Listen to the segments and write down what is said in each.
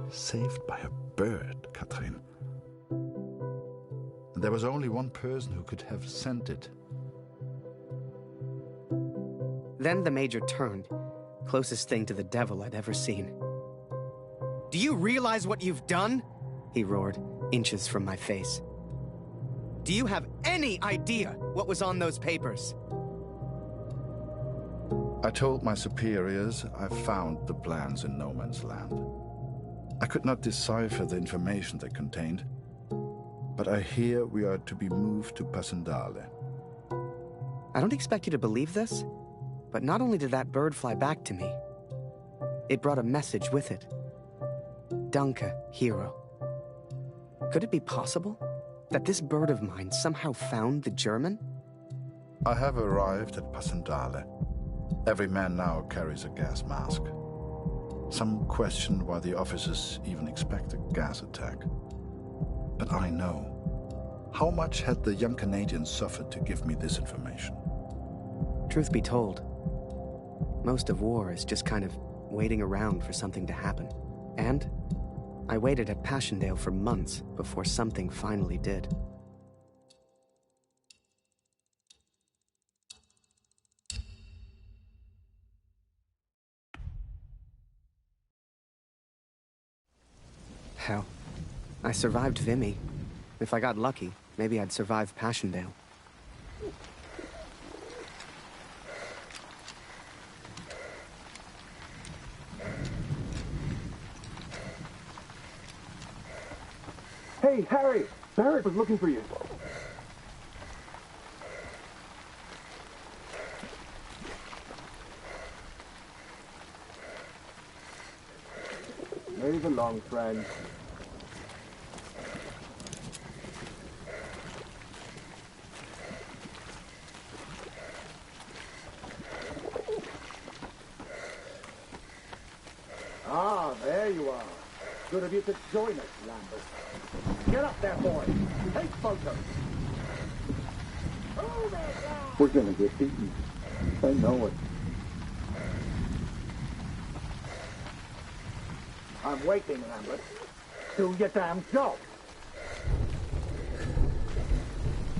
Saved by a bird, Katrin. And there was only one person who could have sent it. Then the Major turned, closest thing to the devil I'd ever seen. "Do you realize what you've done?" he roared, inches from my face. "Do you have any idea what was on those papers?" I told my superiors I found the plans in no man's land. I could not decipher the information they contained, but I hear we are to be moved to Passendale. I don't expect you to believe this, but not only did that bird fly back to me, it brought a message with it. Danke, hero. Could it be possible that this bird of mine somehow found the German? I have arrived at Passendale. Every man now carries a gas mask. Some question why the officers even expect a gas attack. But I know. How much had the young Canadian suffered to give me this information? Truth be told, most of war is just kind of waiting around for something to happen. And I waited at Passchendaele for months before something finally did. Hell, I survived Vimy. If I got lucky, maybe I'd survive Passchendaele. Hey, Harry! Barrett was looking for you. Move along, friend. Ah, there you are. Good of you to join us, Lambert. Get up there, boy. Take photos. We're gonna get beaten. I know it. I'm waiting, Lambert. Do your damn job.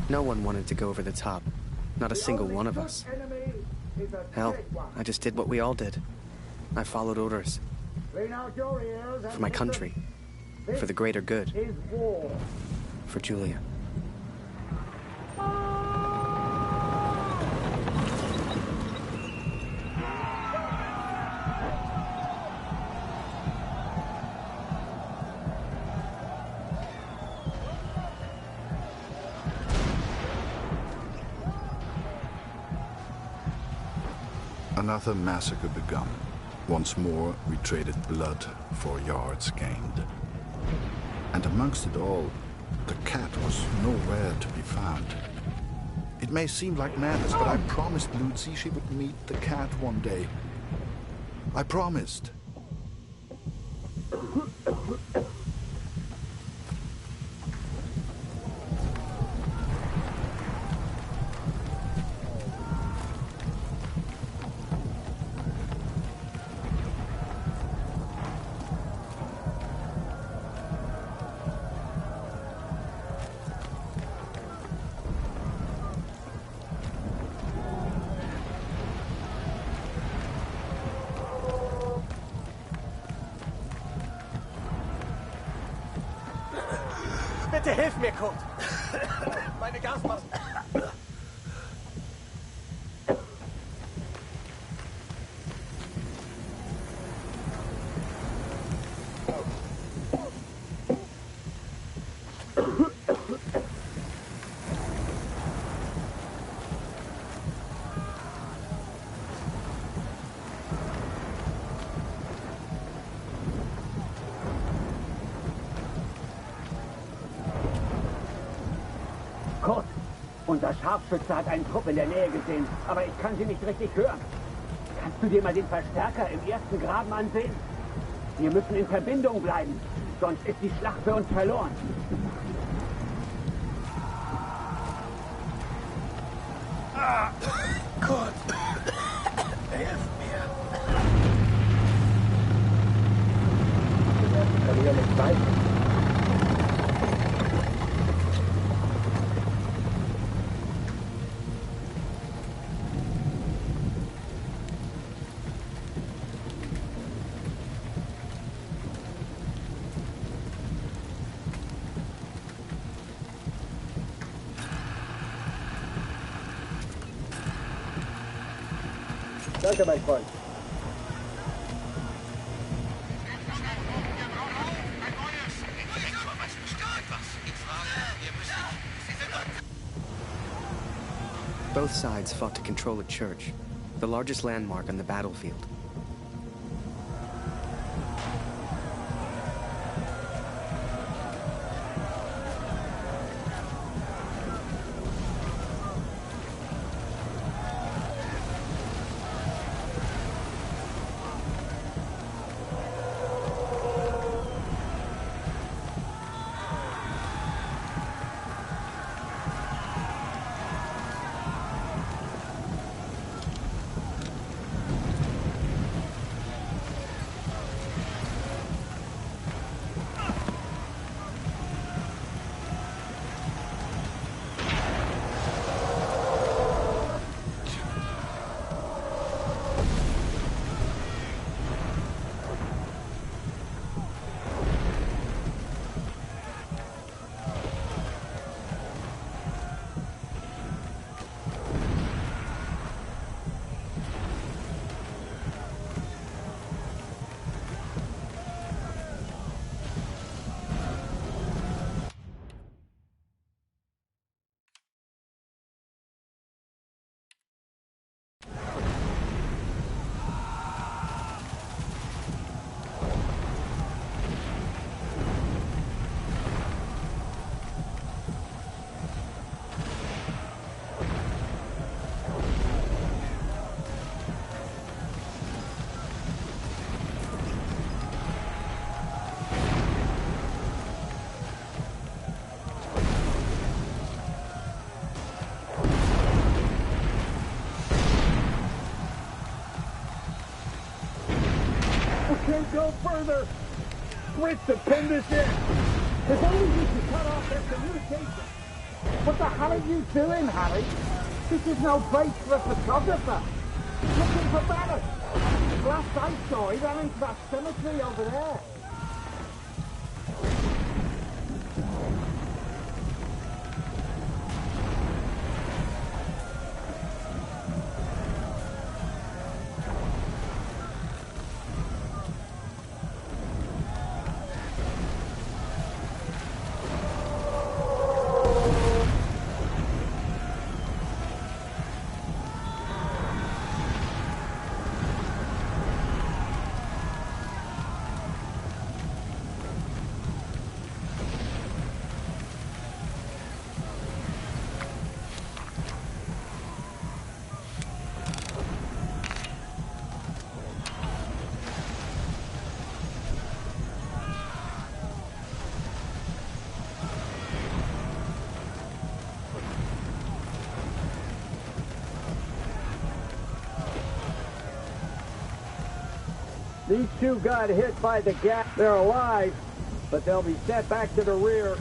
No one wanted to go over the top. Not a single one of us. Hell, I just did what we all did. I followed orders. For my country. For the greater good. For Julia. Another massacre begun. Once more, we traded blood for yards gained. And amongst it all, the cat was nowhere to be found. It may seem like madness, but I promised Lucy she would meet the cat one day. I promised. Bitte hilf mir, Kurt! Meine Gasmaske! Kurt, unser Scharfschütze hat einen Trupp in der Nähe gesehen, aber ich kann sie nicht richtig hören. Kannst du dir mal den Verstärker im ersten Graben ansehen? Wir müssen in Verbindung bleiben, sonst ist die Schlacht für uns verloren. Kurt! Hilf mir! Danke, mein Freund. Both sides fought to control a church, the largest landmark on the battlefield. Can't go further. Switch to pin this in. There's only need to cut off their communication. What the hell are you doing, Harry? This is no place for a photographer. Looking for better. The last I saw, he ran into that cemetery over there. These two got hit by the gas. They're alive, but they'll be sent back to the rear.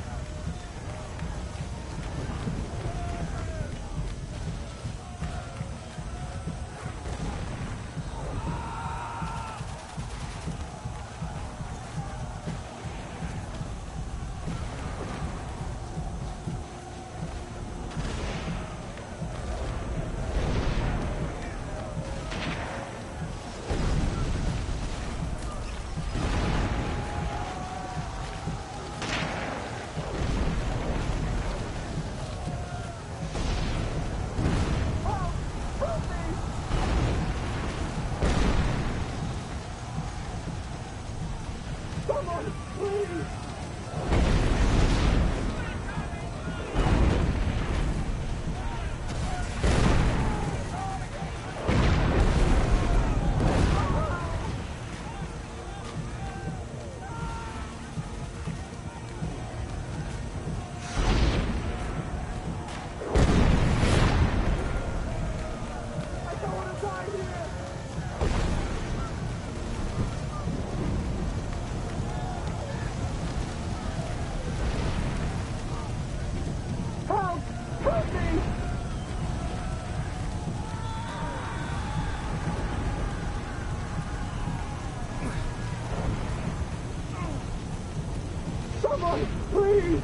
Someone, please!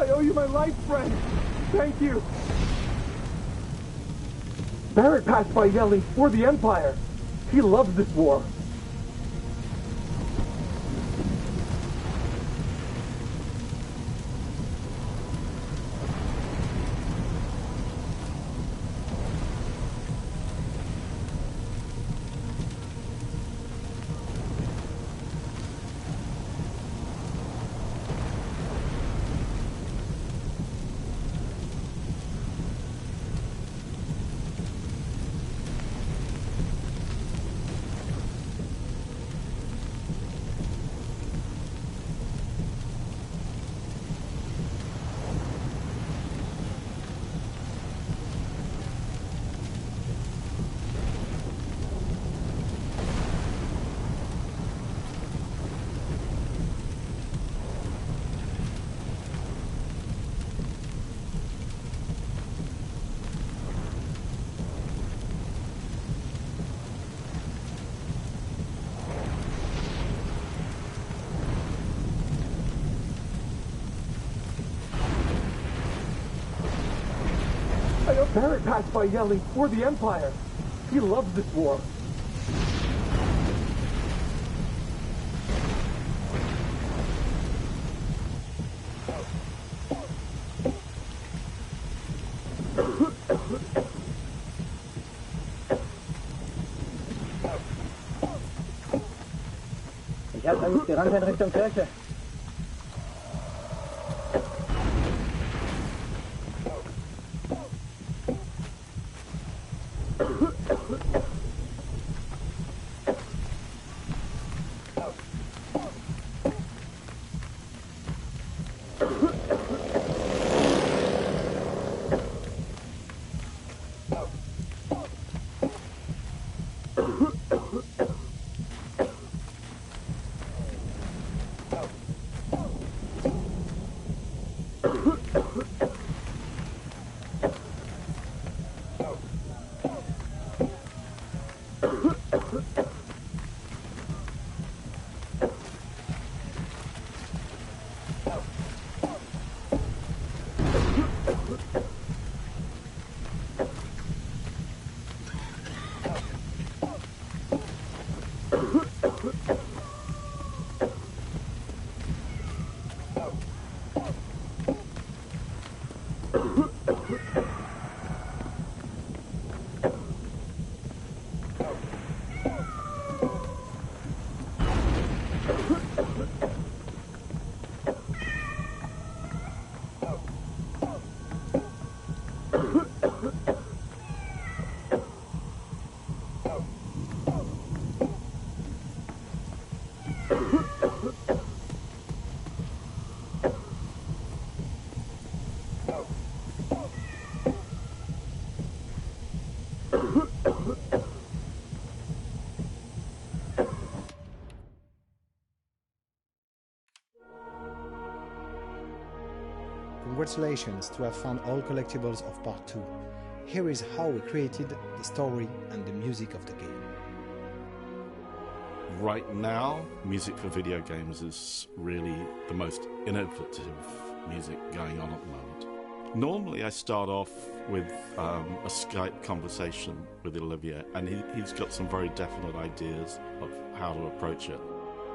I owe you my life, friend! Thank you! Barrett passed by yelling, "For the Empire!" He loves this war. Barrett passed by yelling, "For the Empire!" He loves this war. Ich habe da nicht gerannt in Richtung Kirche. Congratulations to have found all collectibles of Part 2. Here is how we created the story and the music of the game. Right now, music for video games is really the most innovative music going on at the moment. Normally I start off with a Skype conversation with Olivier, and he's got some very definite ideas of how to approach it.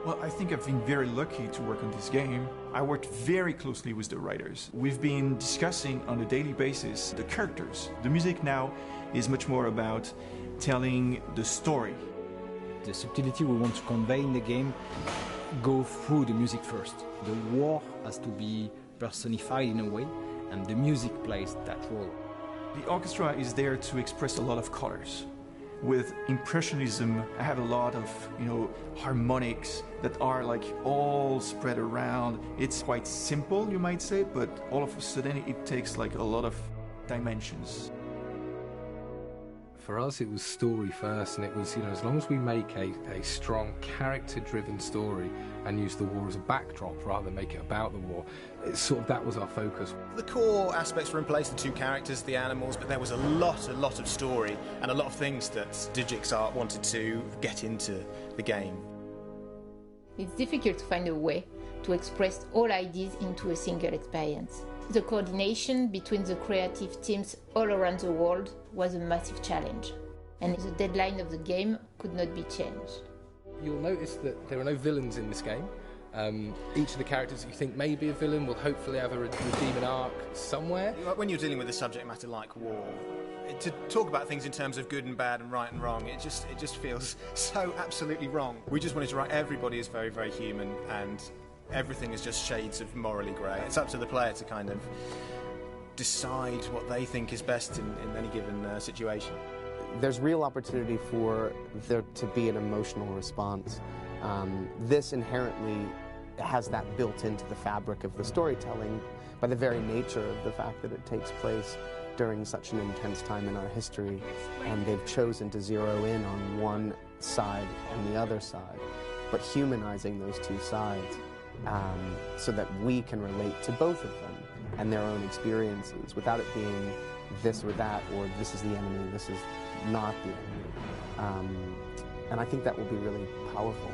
Well, I think I've been very lucky to work on this game. I worked very closely with the writers. We've been discussing on a daily basis the characters. The music now is much more about telling the story. The subtlety we want to convey in the game go through the music first. The war has to be personified in a way, and the music plays that role. The orchestra is there to express a lot of colors. With Impressionism, I have a lot of, harmonics that are like all spread around. It's quite simple, you might say, but all of a sudden it takes like a lot of dimensions. For us, it was story first, and it was, as long as we make a strong character-driven story and use the war as a backdrop rather than make it about the war, that was our focus. The core aspects were in place, the two characters, the animals, but there was a lot of story and a lot of things that Digix Art wanted to get into the game. It's difficult to find a way to express all ideas into a single experience. The coordination between the creative teams all around the world was a massive challenge, and the deadline of the game could not be changed. You'll notice that there are no villains in this game. Each of the characters that you think may be a villain will hopefully have a redeeming arc somewhere. When you're dealing with a subject matter like war, to talk about things in terms of good and bad and right and wrong, it just feels so absolutely wrong. We just wanted to write everybody is very, very human, and everything is just shades of morally grey. It's up to the player to kind of decide what they think is best in any given situation. There's real opportunity for there to be an emotional response. This inherently has that built into the fabric of the storytelling by the very nature of the fact that it takes place during such an intense time in our history, and they've chosen to zero in on one side and the other side, but humanizing those two sides so that we can relate to both of them and their own experiences without it being this or that, or this is the enemy, this is not the enemy. And I think that will be really powerful.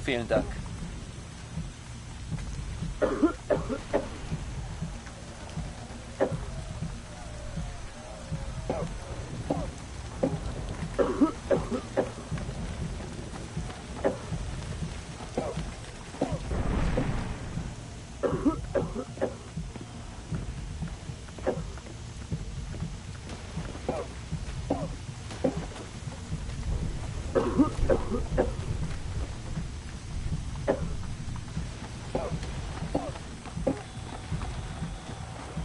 Vielen Dank.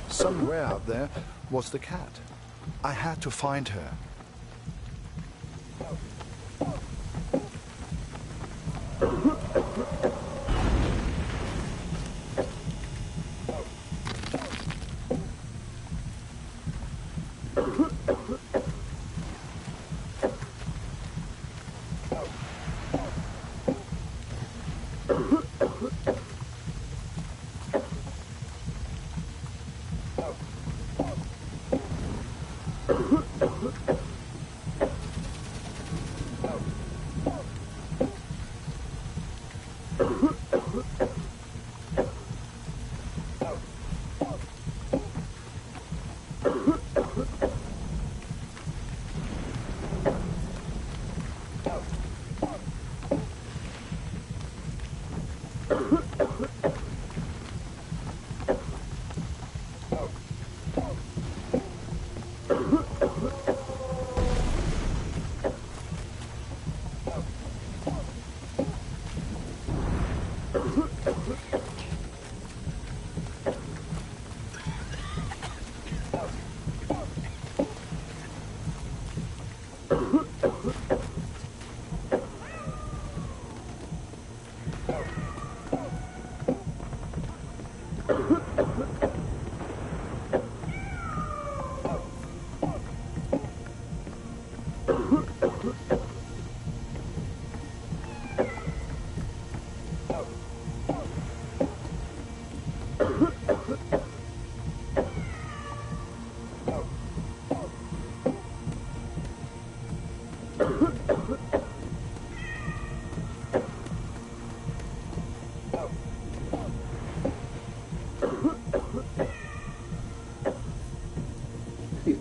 Somewhere out there was the cat. I had to find her.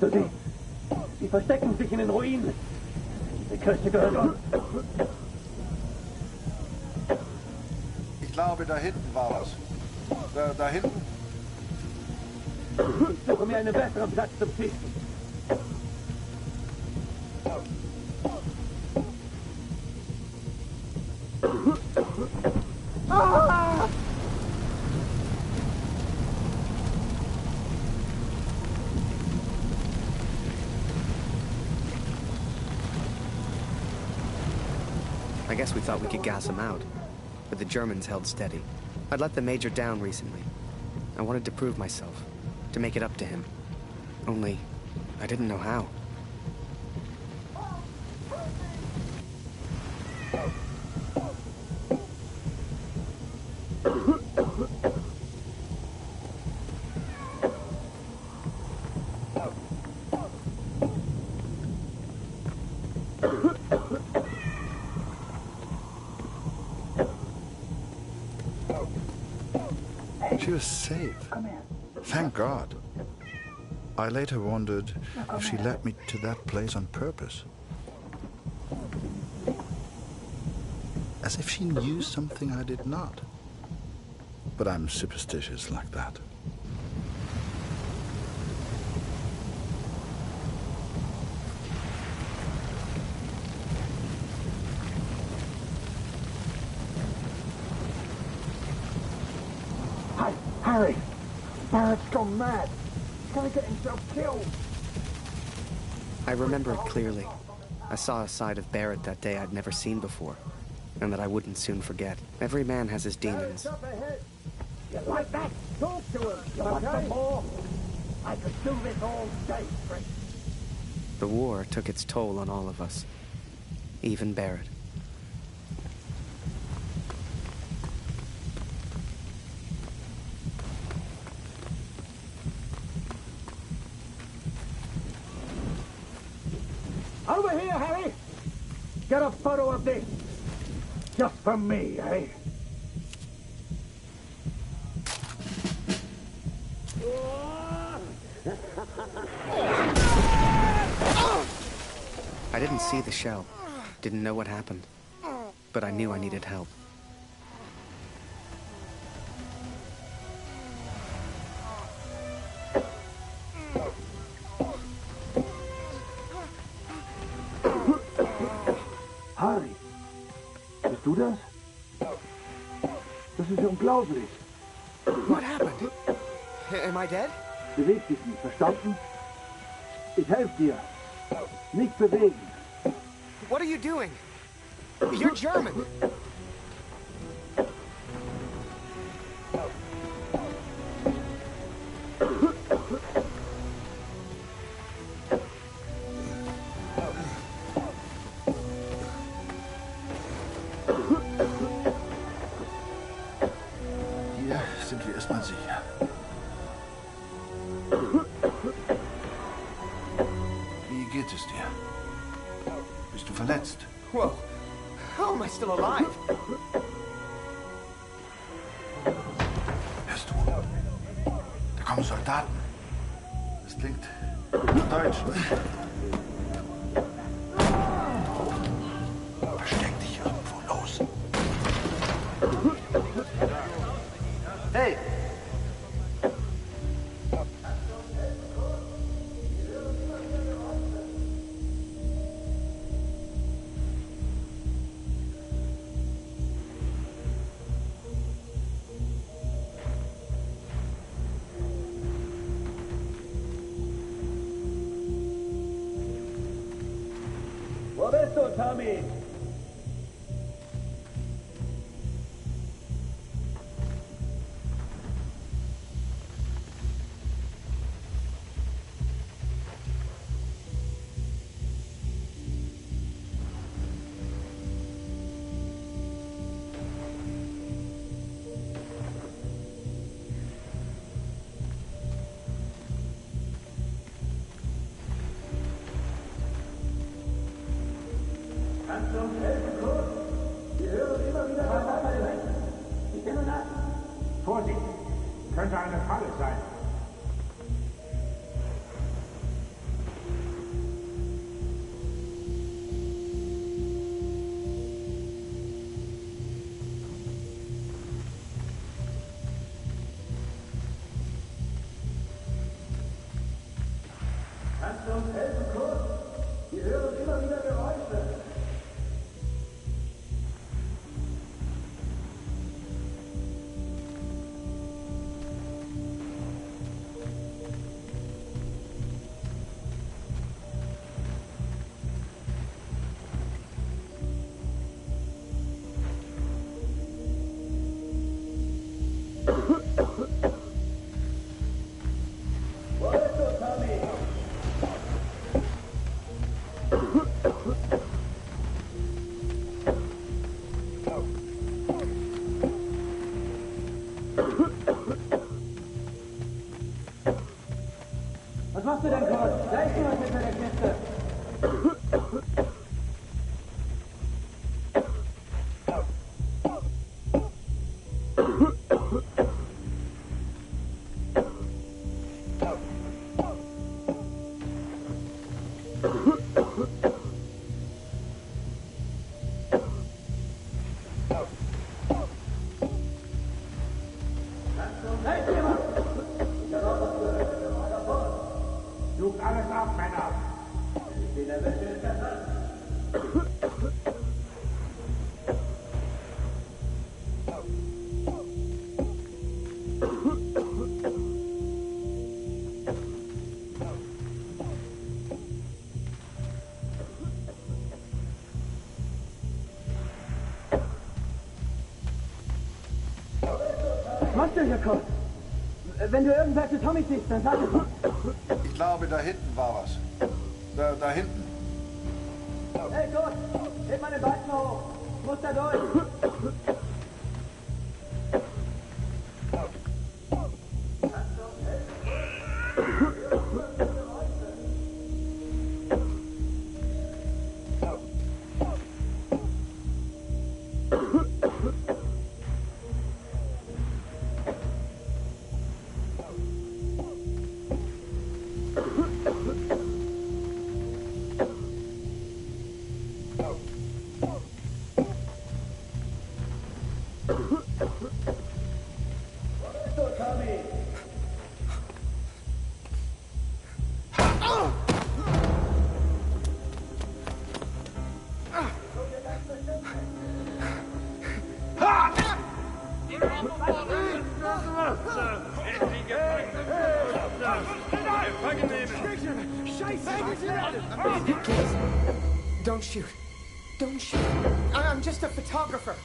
Siehst du sie? Sie verstecken sich in den Ruinen. Die Kirche gehört uns. Ich glaube, da hinten war was. Da hinten? Ich suche mir einen besseren Platz zum Schießen. Ah! I guess we thought we could gas him out, but the Germans held steady. I'd let the Major down recently. I wanted to prove myself, to make it up to him. Only, I didn't know how. She was safe. Thank God. I later wondered if she led me to that place on purpose. As if she knew something I did not. But I'm superstitious like that. Harry! Barrett's gone mad. He's gonna get himself killed. I remember it clearly. I saw a side of Barrett that day I'd never seen before, and that I wouldn't soon forget. Every man has his demons. You like that? Talk to him. You want some more? I could do this all day, Frank. The war took its toll on all of us, even Barrett. Over here, Harry! Get a photo of this. Just for me, eh? I didn't see the shell, didn't know what happened, but I knew I needed help. Harry, bist du das? Das ist unglaublich. What happened? Am I dead? Beweg dich nicht, verstanden? Ich helfe dir. Nicht bewegen. What are you doing? You're German. Hier sind wir erstmal sicher. Wie geht es dir? Bist du verletzt? Whoa. How am I still alive? Hörst du? Da kommen Soldaten. Das klingt deutsch. Versteck dich irgendwo, los. Hey! Wo bist du, Tommy? Kannst du uns helfen, Kurt? Wir hören immer wieder Wasser. Ich bin nass. Vorsicht! Könnte eine Falle sein. Kannst du uns helfen, Kurt? Wir hören immer wieder Geräusche. Was machst du denn, Kurt? Da ist jemand hinter der Kiste. Da ist jemand! Ich habe auch was gehört. Sucht alles ab, Männer! Wenn ich den erwische, ist das was? Was machst du hier, Kurt? Wenn du irgendwelche Tommy siehst, dann sag es. Ich glaube, da hinten war was. Da hinten. Hey, Kurt! Heb mal den Balken hoch! Ich muss da durch! Don't shoot. Don't shoot. I'm just a photographer.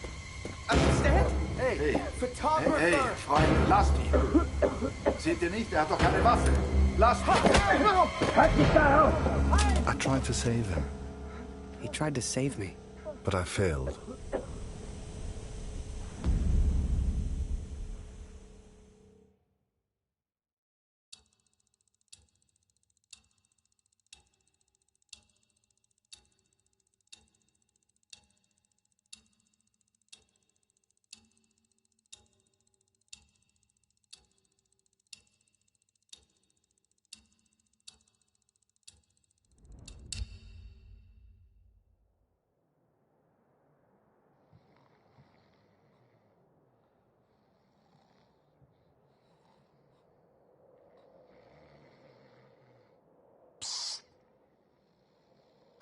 Understand? Hey, Photographer. hey, Freunde, lasst ihn. Seht ihr nicht? Er hat doch keine Waffe. Lasst ihn. Halt dich da auf! I tried to save him, He tried to save me. but I failed.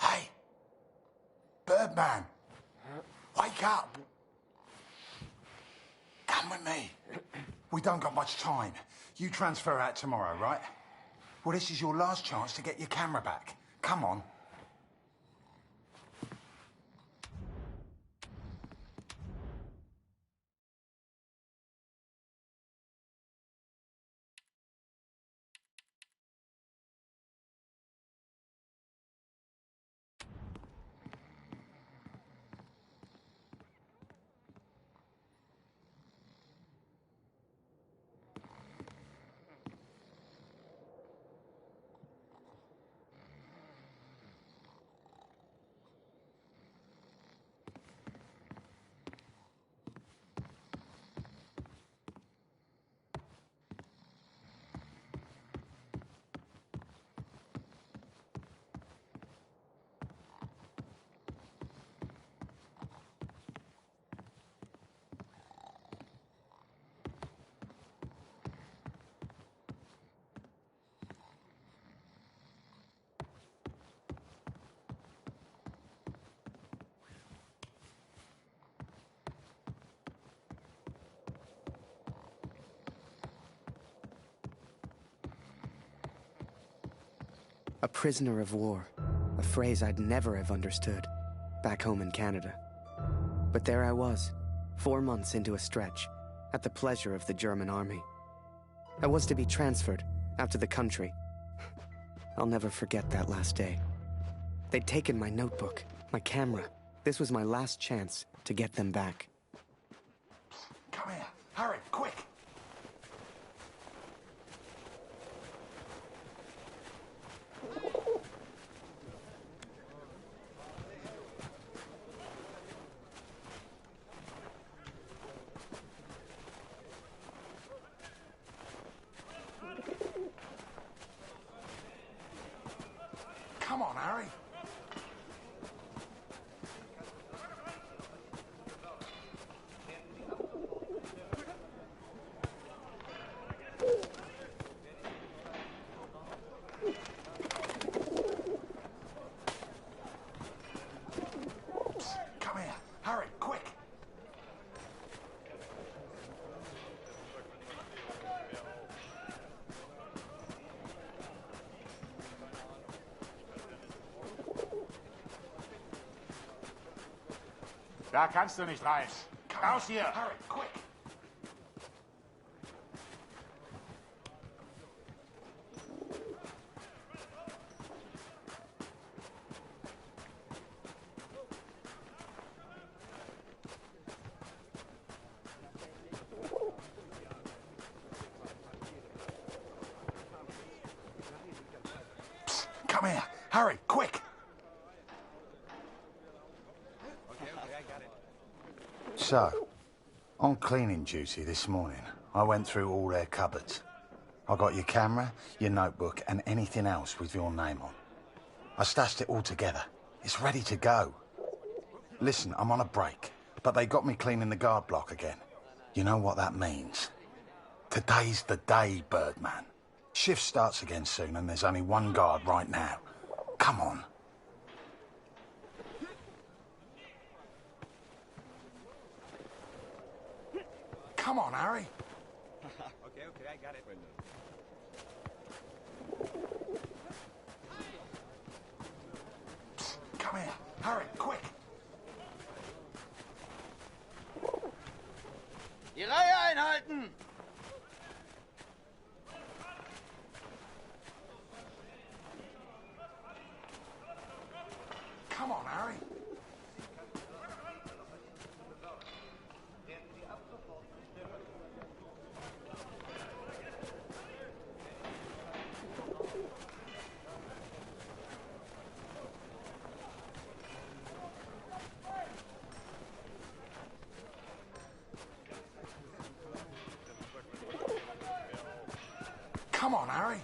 Hey, Birdman, wake up. Come with me. We don't got much time. You transfer out tomorrow, right? Well, this is your last chance to get your camera back. Come on. A prisoner of war, a phrase I'd never have understood back home in Canada. But there I was, 4 months into a stretch, at the pleasure of the German army. I was to be transferred out to the country. I'll never forget that last day. They'd taken my notebook, my camera. This was my last chance to get them back. Come here. Hurry, quick. Come on, Harry. Come here. Hurry, quick. Da kannst du nicht rein. Raus hier! Hurry, quick. Psst, come here. Hurry, quick. So, on cleaning duty this morning, I went through all their cupboards. I got your camera, your notebook, and anything else with your name on. I stashed it all together. It's ready to go. Listen, I'm on a break, but they got me cleaning the guard block again. You know what that means? Today's the day, Birdman. Shift starts again soon, and there's only one guard right now. Come on. Come on, Harry. Okay, I got it. Psst, come here. Hurry, quick. Die Reihe einhalten! Come on, Harry. Come on, Harry.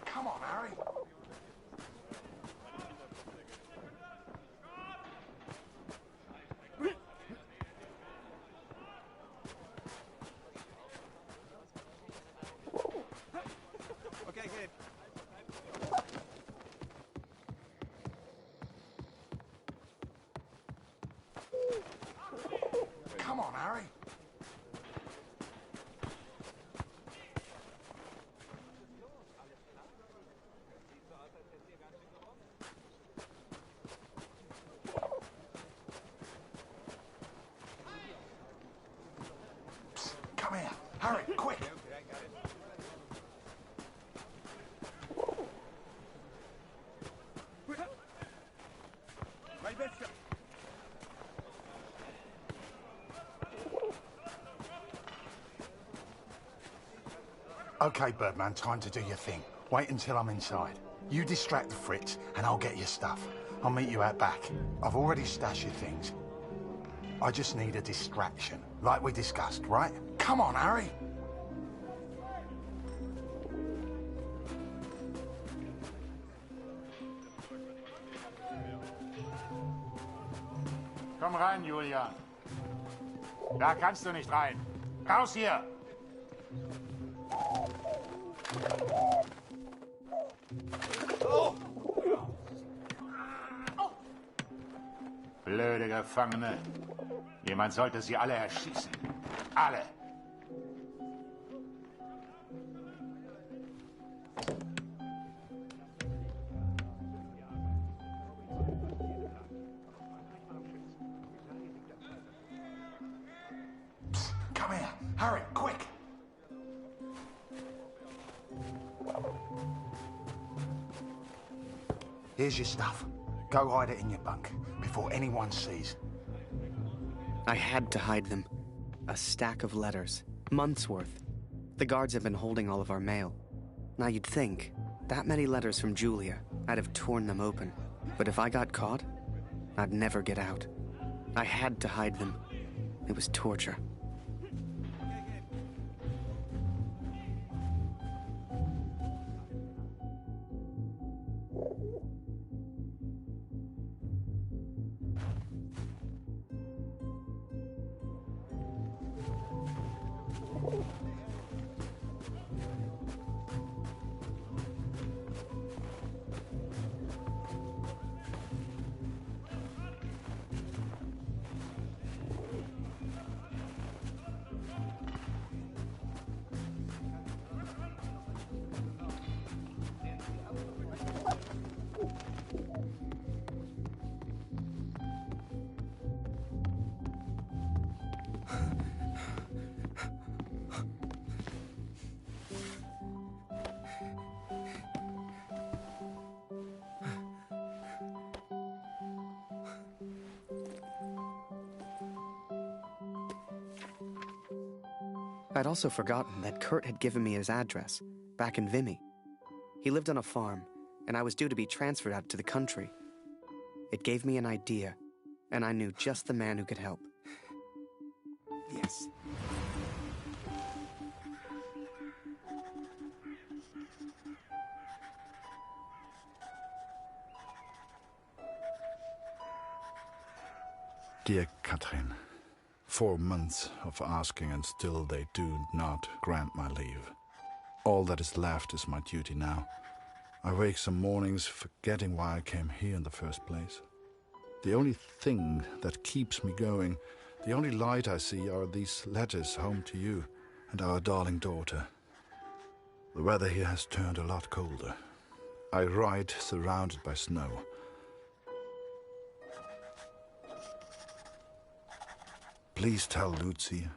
Come on, Harry. Okay, good. Come on, Harry. Psst, come here. Hurry, quick. Mein Bester! Okay, Birdman, time to do your thing. Wait until I'm inside. You distract the Fritz, and I'll get your stuff. I'll meet you out back. I've already stashed your things. I just need a distraction, like we discussed, right? Come on, Harry. Komm rein, Julian. Da kannst du nicht rein. Raus hier! Blöde Gefangene. Jemand sollte sie alle erschießen. Alle. Psst, come here. Hurry, quick. Here's your stuff. Go hide it in your bunk before anyone sees. I had to hide them. A stack of letters. Months' worth. The guards have been holding all of our mail. Now you'd think, that many letters from Julia, I'd have torn them open. But if I got caught, I'd never get out. I had to hide them. It was torture. I'd also forgotten that Kurt had given me his address, back in Vimy. He lived on a farm, and I was due to be transferred out to the country. It gave me an idea, and I knew just the man who could help. Yes. Dear Katrin, 4 months of asking and still they do not grant my leave. All that is left is my duty now. I wake some mornings forgetting why I came here in the first place. The only thing that keeps me going, the only light I see are these letters home to you and our darling daughter. The weather here has turned a lot colder. I ride surrounded by snow. Please tell Lucy.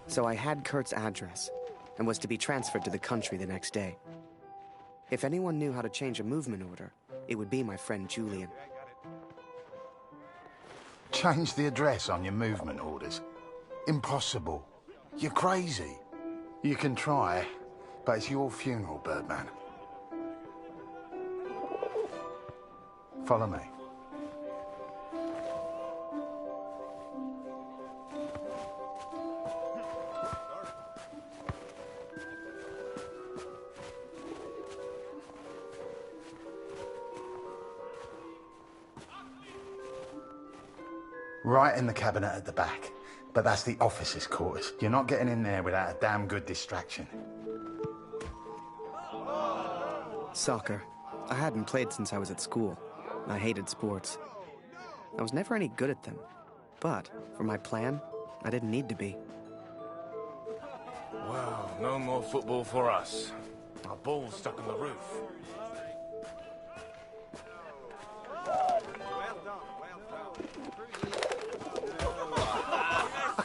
So I had Kurt's address, and was to be transferred to the country the next day. If anyone knew how to change a movement order, it would be my friend Julian. Change the address on your movement orders? Impossible. You're crazy. You can try, but it's your funeral, Birdman. Follow me. Right in the cabinet at the back. But that's the officers' quarters. You're not getting in there without a damn good distraction. Soccer. I hadn't played since I was at school. I hated sports. I was never any good at them. But, for my plan, I didn't need to be. Well, no more football for us. Our ball's stuck in the roof.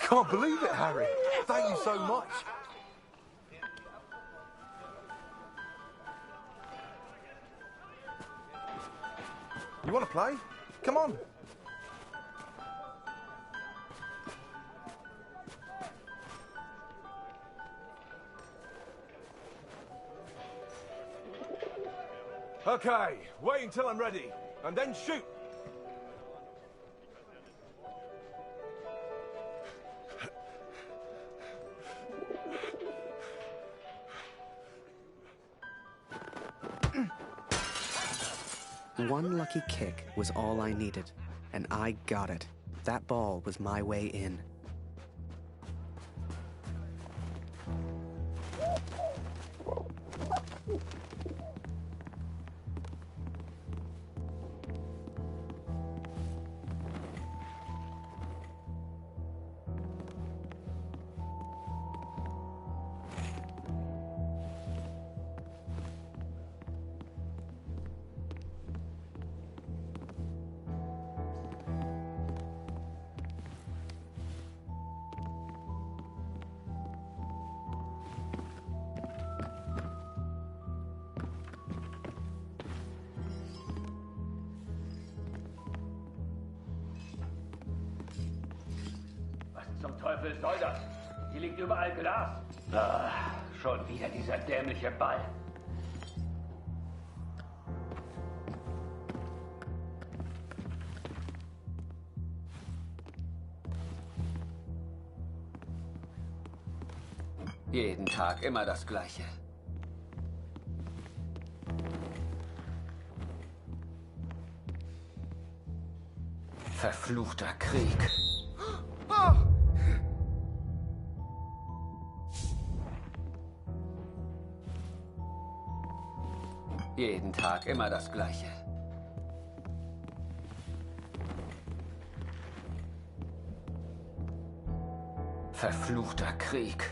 Can't believe it, Harry. Thank you so much. You want to play? Come on. Okay, wait until I'm ready, and then shoot. One lucky kick was all I needed, and I got it. That ball was my way in. Zum Teufel soll das? Hier liegt überall Glas. Ah, schon wieder dieser dämliche Ball. Jeden Tag immer das Gleiche. Verfluchter Krieg. Jeden Tag immer das Gleiche. Verfluchter Krieg.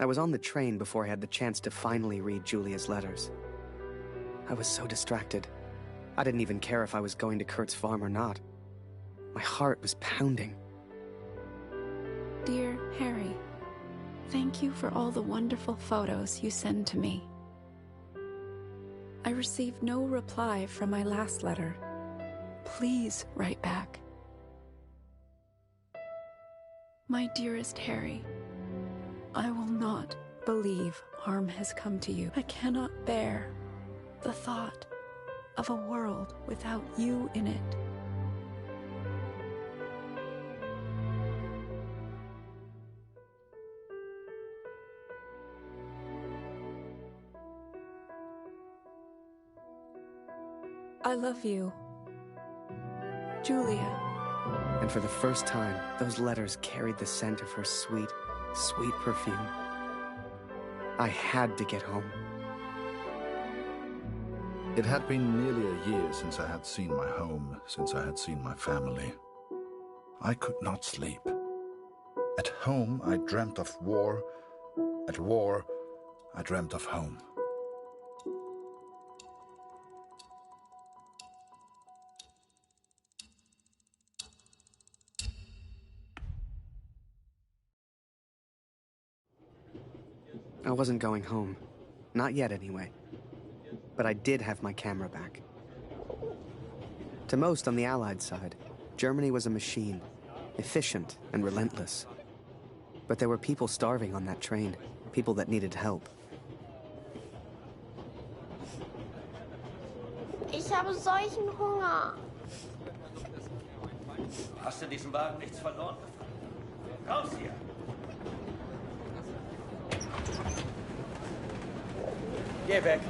I was on the train before I had the chance to finally read Julia's letters. I was so distracted. I didn't even care if I was going to Kurt's farm or not. My heart was pounding. Dear Harry, thank you for all the wonderful photos you send to me. I received no reply from my last letter. Please write back. My dearest Harry, I will not believe harm has come to you. I cannot bear the thought of a world without you in it. I love you, Julia. And for the first time, those letters carried the scent of her sweet, sweet perfume. I had to get home. It had been nearly a year since I had seen my home, since I had seen my family. I could not sleep. At home, I dreamt of war. At war, I dreamt of home. I wasn't going home. Not yet, anyway. But I did have my camera back. To most on the Allied side, Germany was a machine, efficient and relentless. But there were people starving on that train, people that needed help. Ich habe solchen Hunger. Hast du diesen Wagen nichts verloren? Raus hier! Geh weg!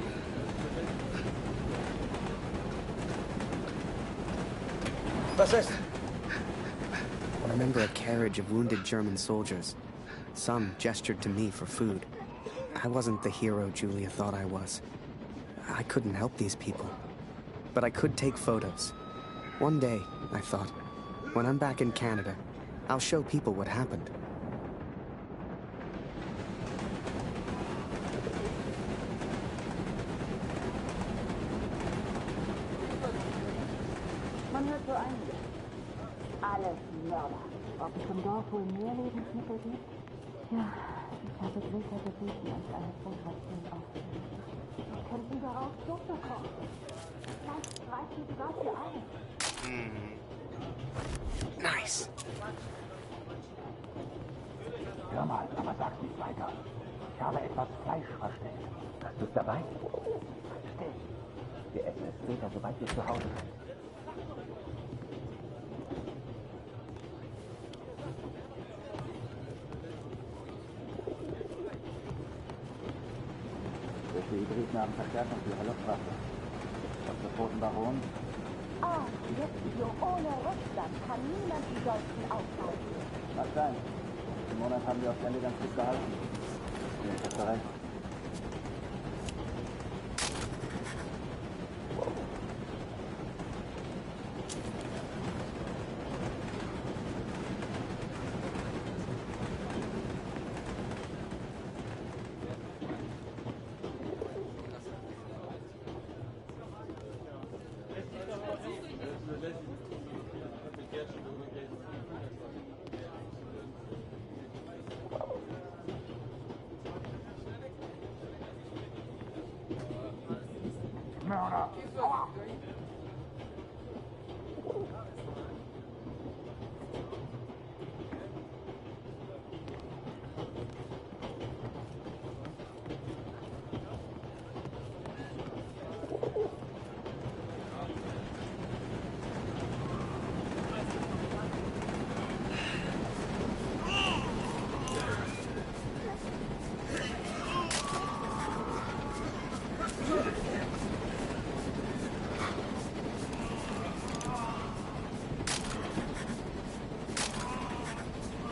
Was ist? I remember a carriage of wounded German soldiers. Some gestured to me for food. I wasn't the hero Julia thought I was. I couldn't help these people. But I could take photos. One day, I thought, when I'm back in Canada, I'll show people what happened. Man hört so einiges. Alles Mörder. Ob es im Dorf wohl mehr Lebensmittel gibt? Ja, ich habe größer gebeten, als eine Filtration aufzunehmen. Wir könnten daraus Suppe kochen. Vielleicht reichen sogar für alle. Nice. Hör mal, aber sag nicht weiter. Ich habe etwas Fleisch versteckt. Hast du es dabei? Still. Wir essen es später, sobald wir zu Hause sind. Die Hybriden haben Verstärkung für ihre Luftwaffe. Und zur Toten Baron? Ah, jetzt so ohne Rückstand kann niemand die Deutschen aufhalten. Mag sein. Im Monat haben wir aufs Ende ganz gut gehalten. Nee, hast du recht. Mörder! Aua!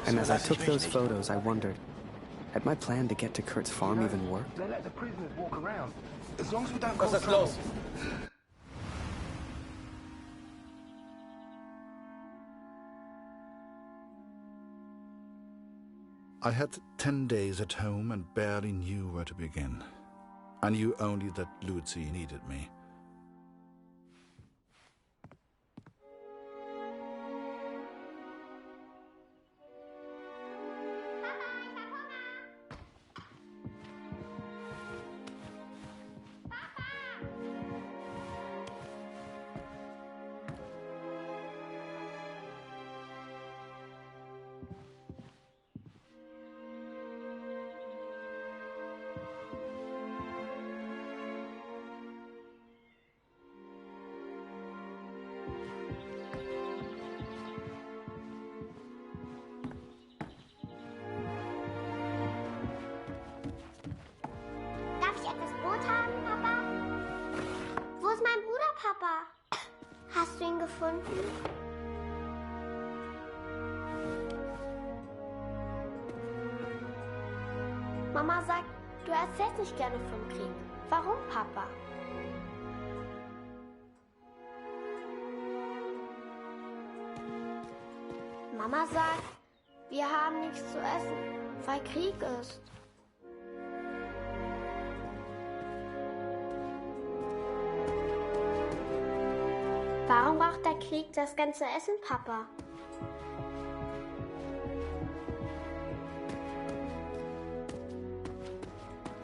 And as I took those photos, I wondered, had my plan to get to Kurt's farm even worked? They let the prisoners walk around. As long as we don't cause trouble. I had 10 days at home and barely knew where to begin. I knew only that Lucy needed me. Darf ich etwas Brot haben, Papa? Wo ist mein Bruder, Papa? Hast du ihn gefunden? Mama sagt, du erzählst nicht gerne vom Krieg. Warum, Papa? Mama sagt, wir haben nichts zu essen, weil Krieg ist. Warum braucht der Krieg das ganze Essen, Papa?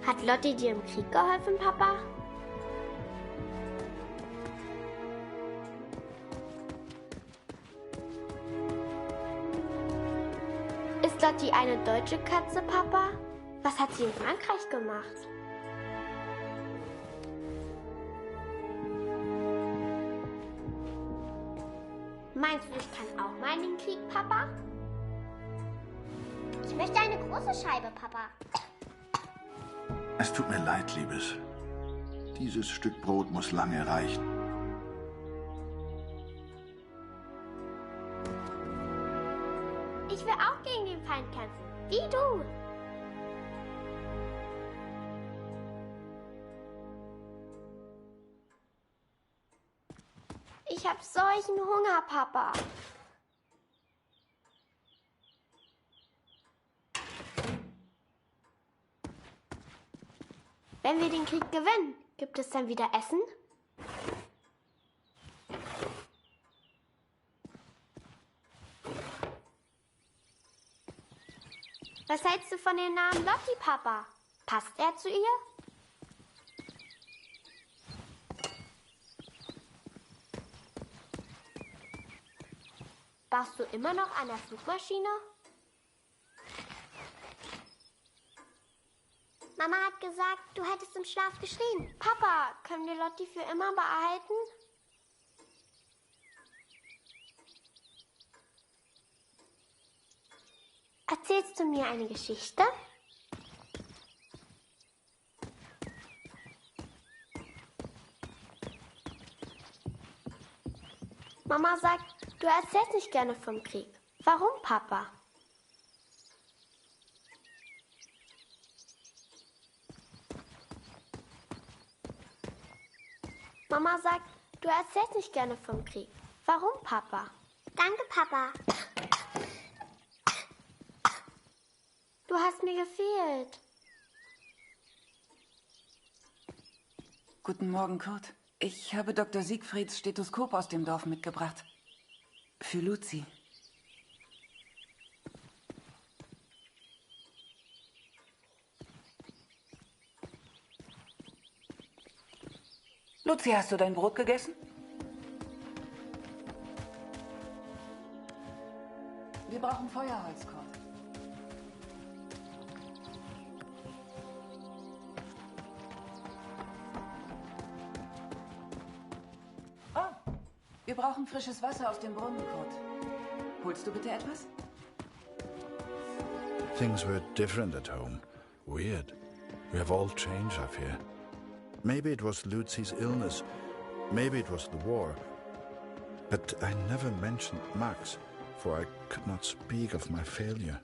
Hat Lotti dir im Krieg geholfen, Papa? Ist Lotti eine deutsche Katze, Papa? Was hat sie in Frankreich gemacht? Meinst du, ich kann auch mal in den Krieg, Papa? Ich möchte eine große Scheibe, Papa. Es tut mir leid, Liebes. Dieses Stück Brot muss lange reichen. Ich will auch gegen den Feind kämpfen, wie du. Ich hab solchen Hunger, Papa. Wenn wir den Krieg gewinnen, gibt es dann wieder Essen? Was hältst du von dem Namen Lotti, Papa? Passt er zu ihr? Baust du immer noch an der Flugmaschine? Mama hat gesagt, du hättest im Schlaf geschrien. Papa, können wir Lotti für immer behalten? Erzählst du mir eine Geschichte? Mama sagt, du erzählst nicht gerne vom Krieg. Warum, Papa? Mama sagt, du erzählst nicht gerne vom Krieg. Warum, Papa? Danke, Papa. Du hast mir gefehlt. Guten Morgen, Kurt. Ich habe Dr. Siegfrieds Stethoskop aus dem Dorf mitgebracht. Für Luzi. Luzi, hast du dein Brot gegessen? Wir brauchen Feuerholz, Kurt. Wir brauchen frisches Wasser aus dem Brunnen, Kurt. Holst du bitte etwas? Things were different at home. Weird. We have all changed, I fear. Maybe it was Lucy's illness. Maybe it was the war. But I never mentioned Max, for I could not speak of my failure.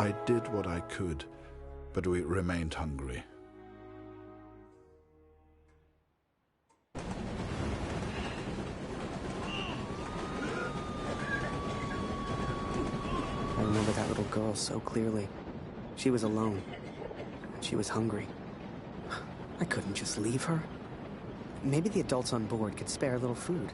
I did what I could, but we remained hungry. I remember that little girl so clearly. She was alone, and she was hungry. I couldn't just leave her. Maybe the adults on board could spare a little food.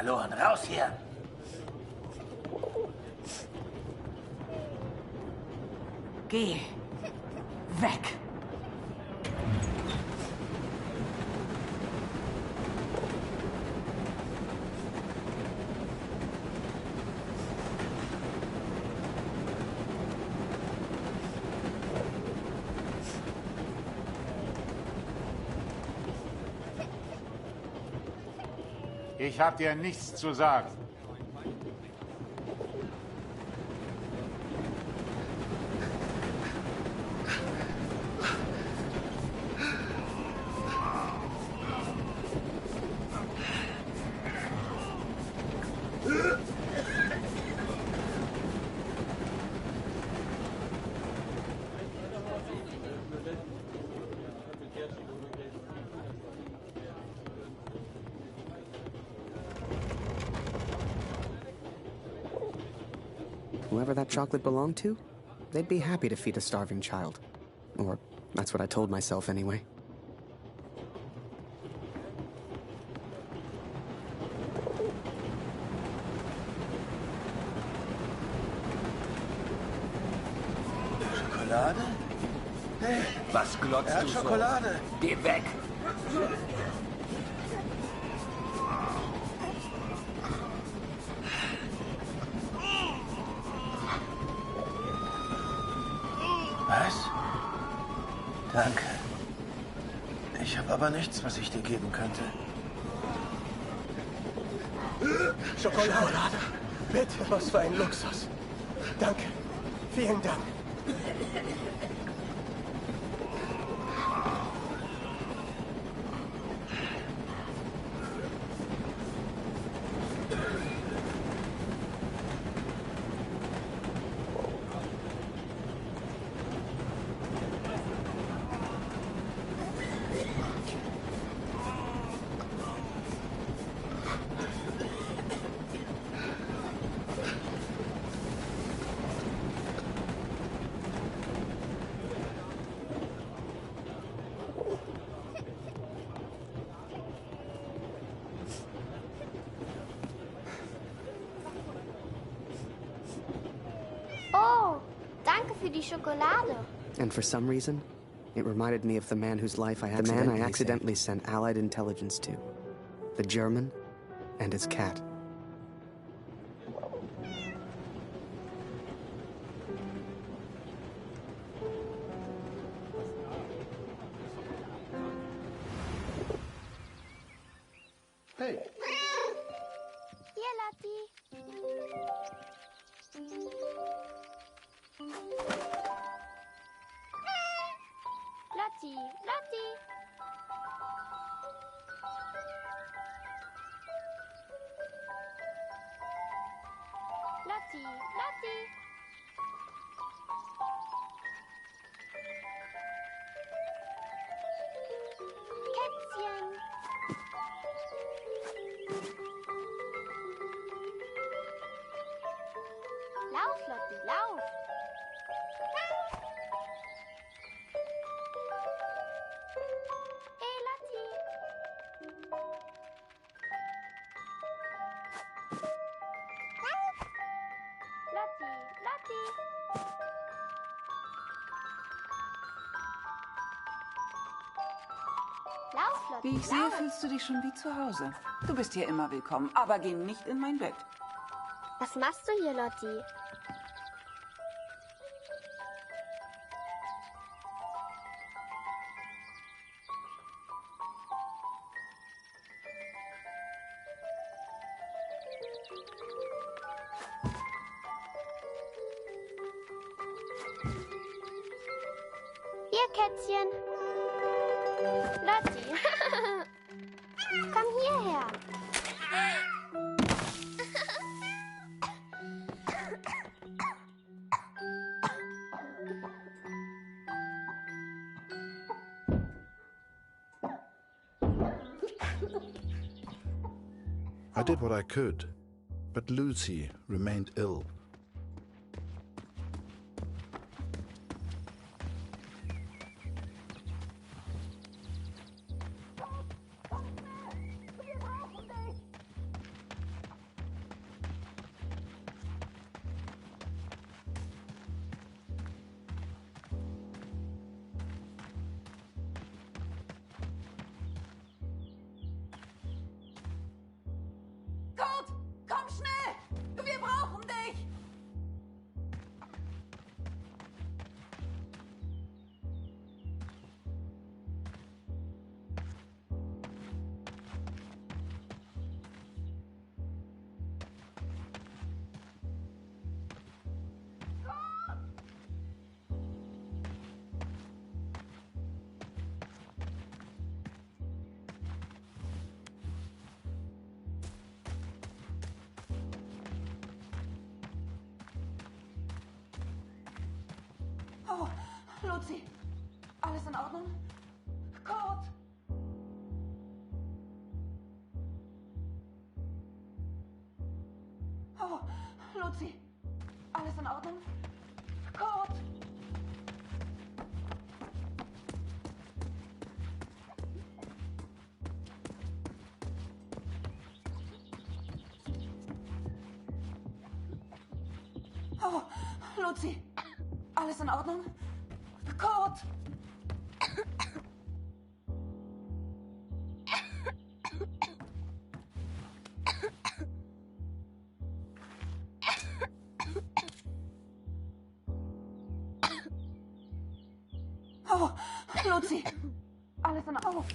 verloren. Raus hier! Geh. Weg. Ich hab dir nichts zu sagen. Whoever that chocolate belonged to, they'd be happy to feed a starving child. Or that's what I told myself anyway. Schokolade? Hey, Was glotzt du so? Schokolade! Geh weg! Was? Danke. Ich habe aber nichts, was ich dir geben könnte. Schokolade. Bitte, was für ein Luxus. Danke. Vielen Dank. Oh, danke für die Schokolade. And for some reason, it reminded me of the man whose life I accidentally sent Allied intelligence to. The German and his cat. Hey. Hier, Latti. Latti, Latti. Latti, Latti. Kätzchen. Lauf, Lotti, lauf. Hey, Lotti. Lotti, Lotti. Lauf, Lotti, Wie ich sehe, lauf. fühlst du dich schon wie zu Hause. Du bist hier immer willkommen, aber geh nicht in mein Bett. Was machst du hier, Lotti? Hier, Kätzchen. Lotti. Komm hierher. I did what I could, but Lucy remained ill. Oh, Luzi, alles in Ordnung? Kurt! Oh, Luzi, alles in Ordnung? Kurt! Oh, Luzi, alles in Ordnung? Kurt! Oh, Luzi, alles in Ordnung?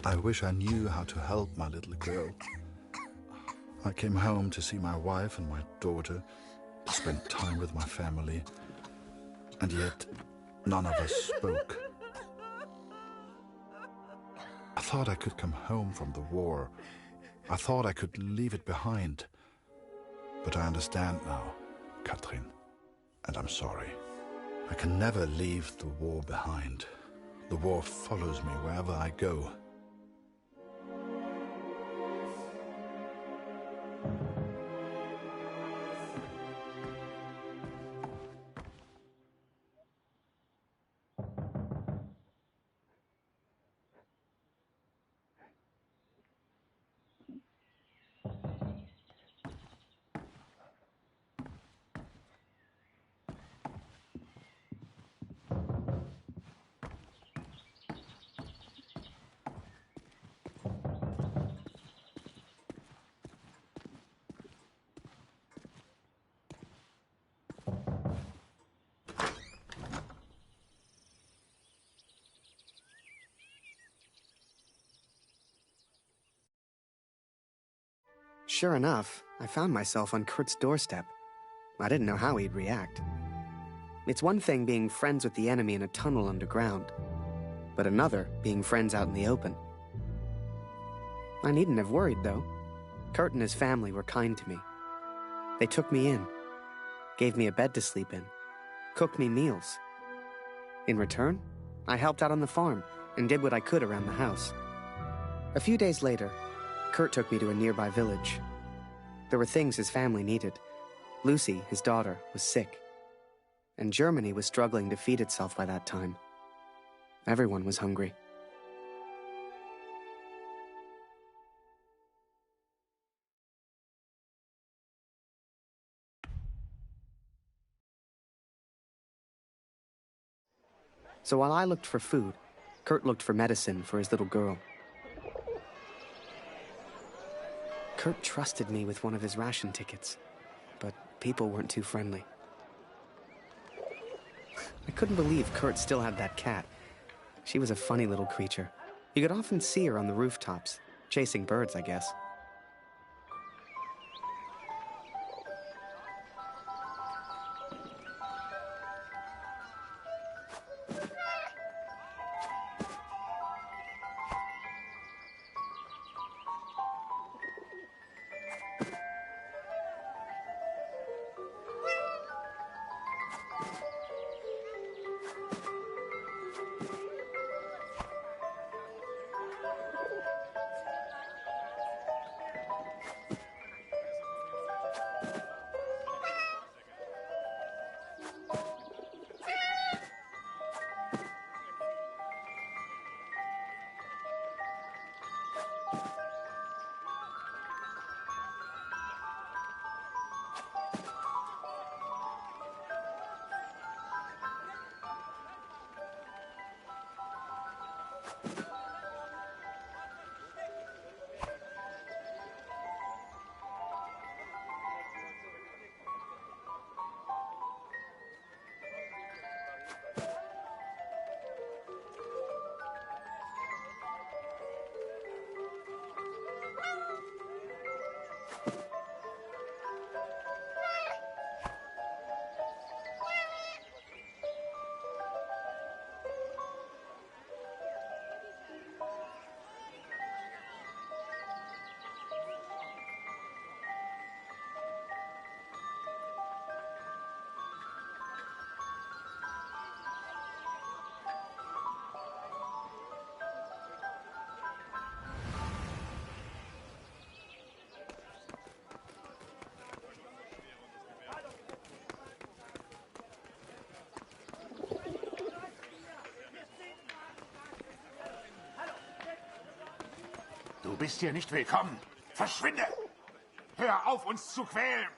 I wish I knew how to help my little girl. I came home to see my wife and my daughter, to spend time with my family, and yet none of us spoke. I thought I could come home from the war. I thought I could leave it behind. But I understand now, Katrin, and I'm sorry. I can never leave the war behind. The war follows me wherever I go. Sure enough, I found myself on Kurt's doorstep. I didn't know how he'd react. It's one thing being friends with the enemy in a tunnel underground, but another being friends out in the open. I needn't have worried, though. Kurt and his family were kind to me. They took me in, gave me a bed to sleep in, cooked me meals. In return, I helped out on the farm and did what I could around the house. A few days later, Kurt took me to a nearby village. There were things his family needed. Lucy, his daughter, was sick. And Germany was struggling to feed itself by that time. Everyone was hungry. So while I looked for food, Kurt looked for medicine for his little girl. Kurt trusted me with one of his ration tickets, but people weren't too friendly. I couldn't believe Kurt still had that cat. She was a funny little creature. You could often see her on the rooftops, chasing birds, I guess. Du bist hier nicht willkommen. Verschwinde! Hör auf, uns zu quälen!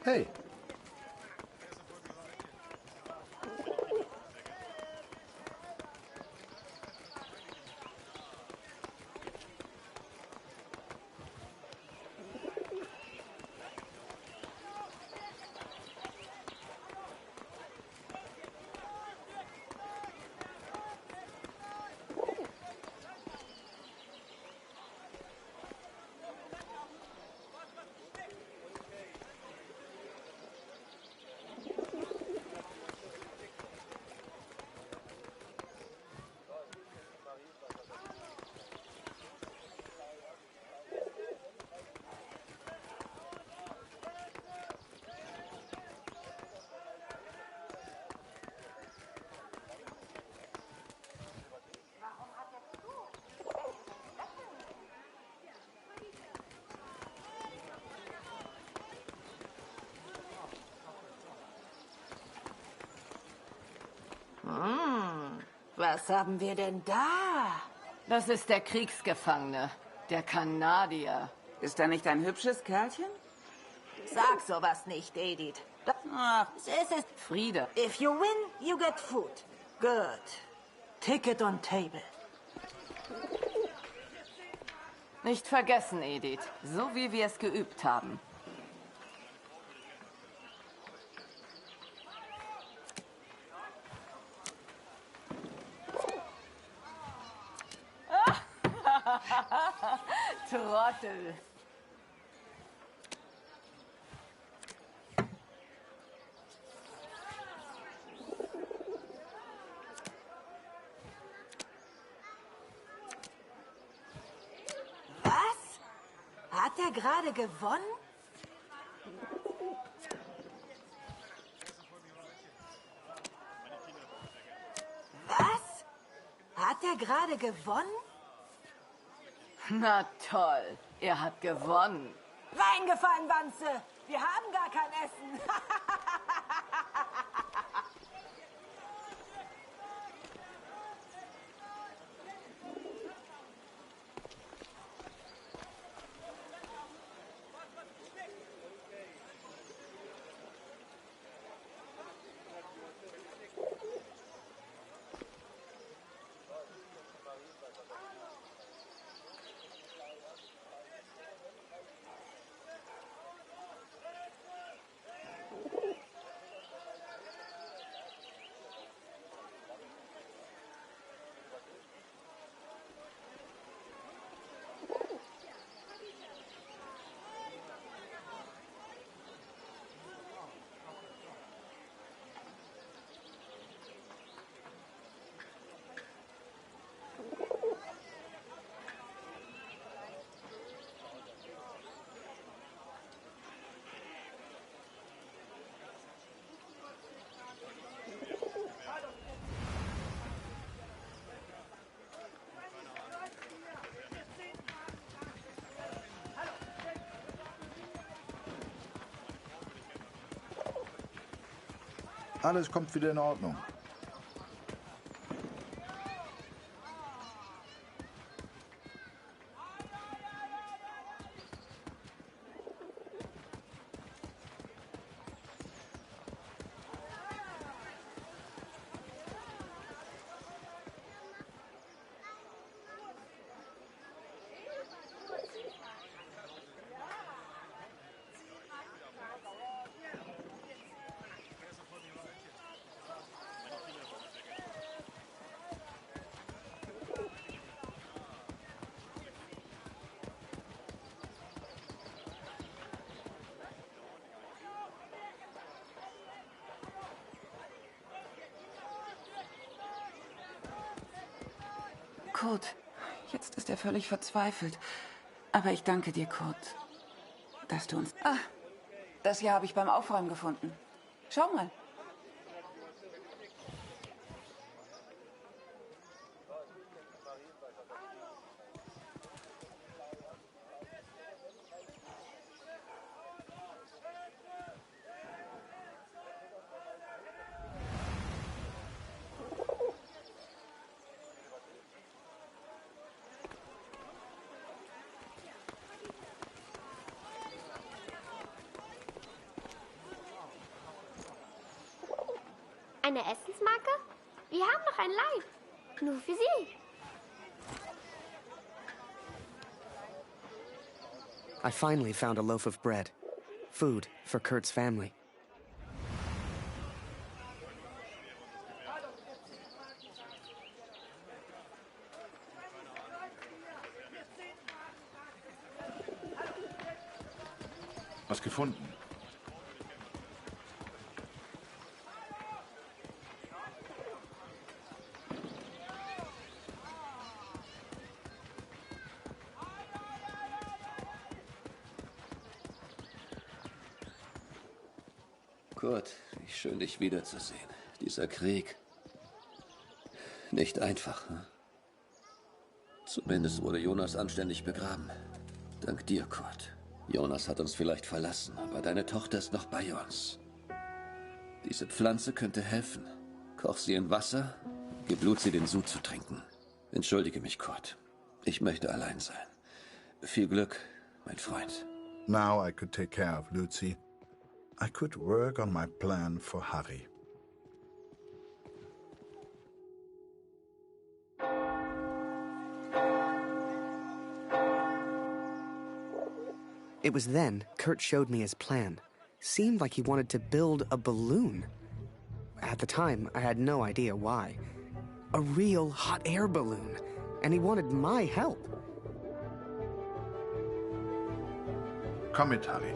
Hey. Was haben wir denn da? Das ist der Kriegsgefangene, der Kanadier. Ist er nicht ein hübsches Kerlchen? Sag sowas nicht, Edith. Ach, Es ist Friede. If you win, you get food. Good. Ticket on table. Nicht vergessen, Edith. So wie wir es geübt haben. Trottel. Was? Hat er gerade gewonnen? Was? Hat er gerade gewonnen? Na toll, er hat gewonnen. Reingefallen, Wanze! Wir haben gar kein Essen! Alles kommt wieder in Ordnung. Kurt, jetzt ist er völlig verzweifelt. Aber ich danke dir, Kurt. Das tun's. Ah, das hier habe ich beim Aufräumen gefunden. Schau mal. Eine Essensmarke? Wir haben noch ein Leib. Nur für Sie. I finally found a loaf of bread. Food for Kurt's family. Was gefunden? Kurt, wie schön, dich wiederzusehen. Dieser Krieg. Nicht einfach, hm? Zumindest wurde Jonas anständig begraben. Dank dir, Kurt. Jonas hat uns vielleicht verlassen, aber deine Tochter ist noch bei uns. Diese Pflanze könnte helfen. Koch sie in Wasser, gib Luzi den Sud zu trinken. Entschuldige mich, Kurt. Ich möchte allein sein. Viel Glück, mein Freund. Now I could take care of Luzi. I could work on my plan for Harry. It was then Kurt showed me his plan. Seemed like he wanted to build a balloon. At the time, I had no idea why. A real hot air balloon. And he wanted my help. Komm mit, Harry.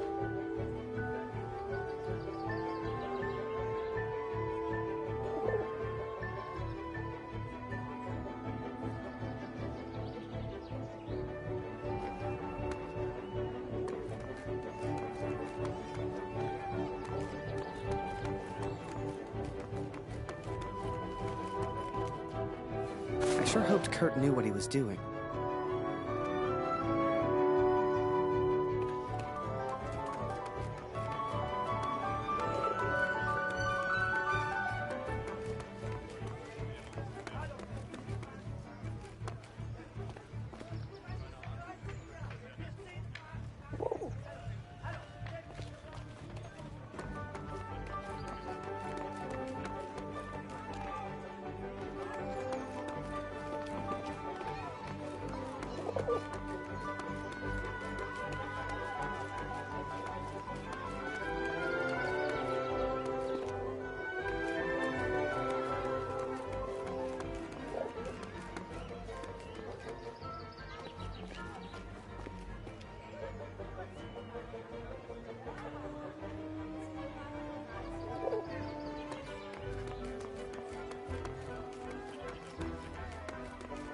I sure hoped Kurt knew what he was doing.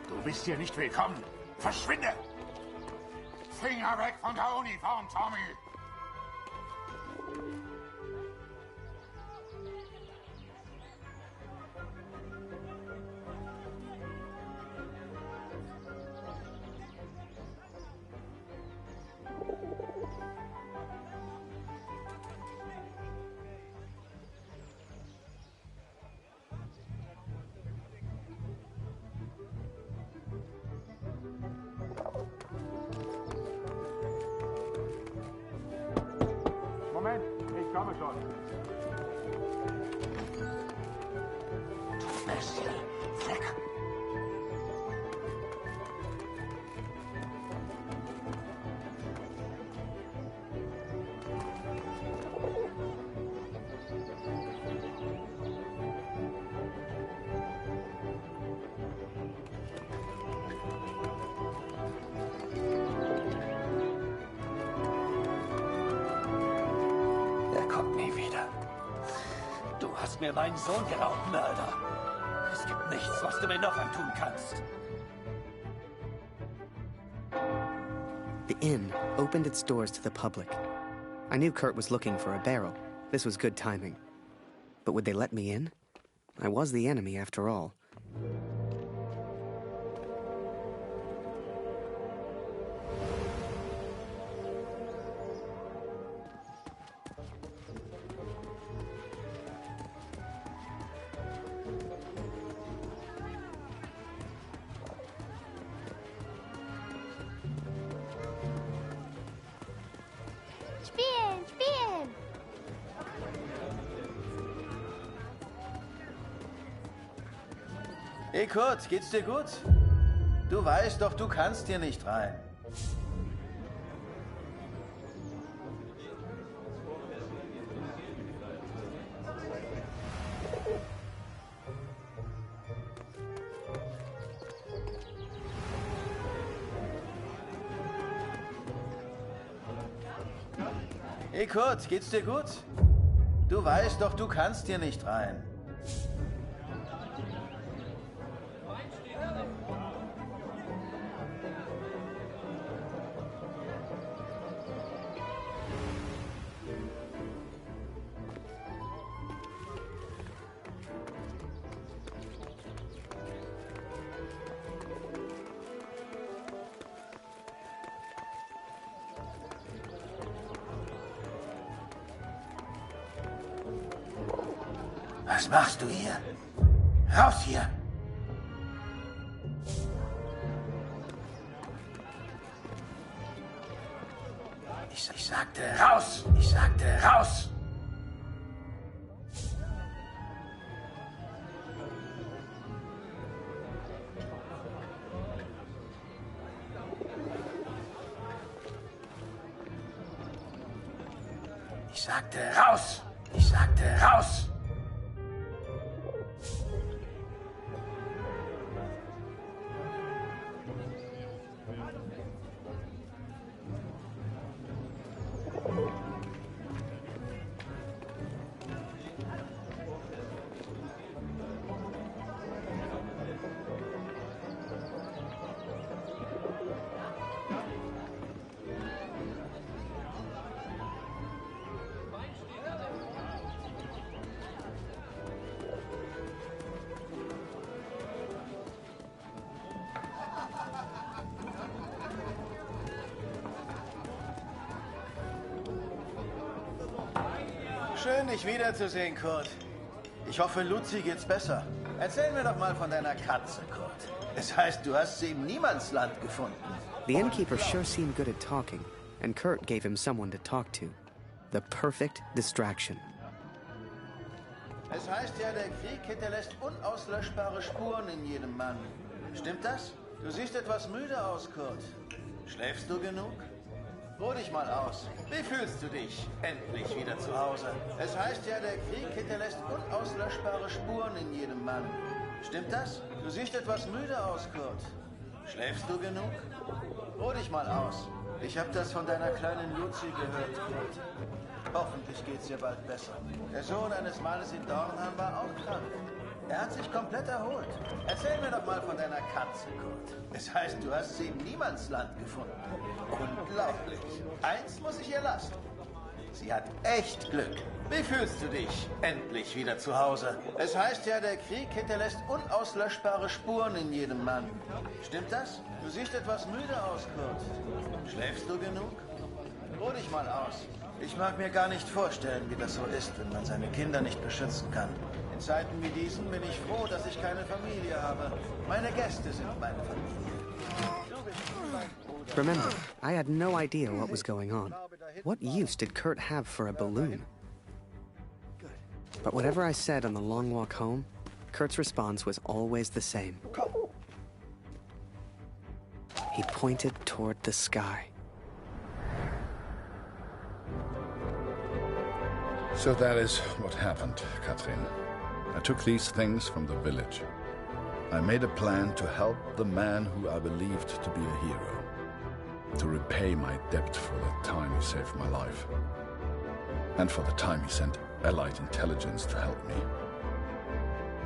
Du bist hier nicht willkommen. Verschwinde! Finger weg von der Uniform, Tommy! Moment, ich komme schon. Du Bestie, weg! Er kommt nie wieder. Du hast mir meinen Sohn geraubt, Mörder. Es gibt nichts, was du mir noch antun kannst. The inn opened its doors to the public. I knew Kurt was looking for a barrel. This was good timing. But would they let me in? I was the enemy, after all. Spielen, spielen! Hey Kurt, geht's dir gut? Du weißt doch, du kannst hier nicht rein. Hey Kurt, geht's dir gut? Du weißt doch, du kannst hier nicht rein. Was machst du hier? Raus hier! Ich sagte raus! Ich sagte raus! Ich sagte raus! Ich sagte raus! Schön, dich wiederzusehen, Kurt. Ich hoffe, Luzi geht's besser. Erzähl mir doch mal von deiner Katze, Kurt. Es heißt, du hast sie im Niemandsland gefunden. The innkeeper sure seemed good at talking, and Kurt gave him someone to talk to. The perfect distraction. Es heißt ja, der Krieg hinterlässt unauslöschbare Spuren in jedem Mann. Stimmt das? Du siehst etwas müde aus, Kurt. Schläfst du genug? Ruh dich mal aus. Wie fühlst du dich? Endlich wieder zu Hause. Es heißt ja, der Krieg hinterlässt unauslöschbare Spuren in jedem Mann. Stimmt das? Du siehst etwas müde aus, Kurt. Schläfst du genug? Ruh dich mal aus. Ich habe das von deiner kleinen Luzi gehört, Kurt. Hoffentlich geht's ihr bald besser. Der Sohn eines Mannes in Dornheim war auch krank. Er hat sich komplett erholt. Erzähl mir doch mal von deiner Katze, Kurt. Es heißt, du hast sie im Niemandsland gefunden. Unglaublich. Eins muss ich ihr lassen. Sie hat echt Glück. Wie fühlst du dich? Endlich wieder zu Hause. Es heißt ja, der Krieg hinterlässt unauslöschbare Spuren in jedem Mann. Stimmt das? Du siehst etwas müde aus, Kurt. Schläfst du genug? Ruh dich mal aus. Ich mag mir gar nicht vorstellen, wie das so ist, wenn man seine Kinder nicht beschützen kann. In Zeiten wie diesen bin ich froh, dass ich keine Familie habe. Meine Gäste sind meine Familie. Remember, I had no idea what was going on. What use did Kurt have for a balloon? But whatever I said on the long walk home, Kurt's response was always the same. He pointed toward the sky. So that is what happened, Katrin. I took these things from the village. I made a plan to help the man who I believed to be a hero. To repay my debt for the time he saved my life. And for the time he sent Allied intelligence to help me.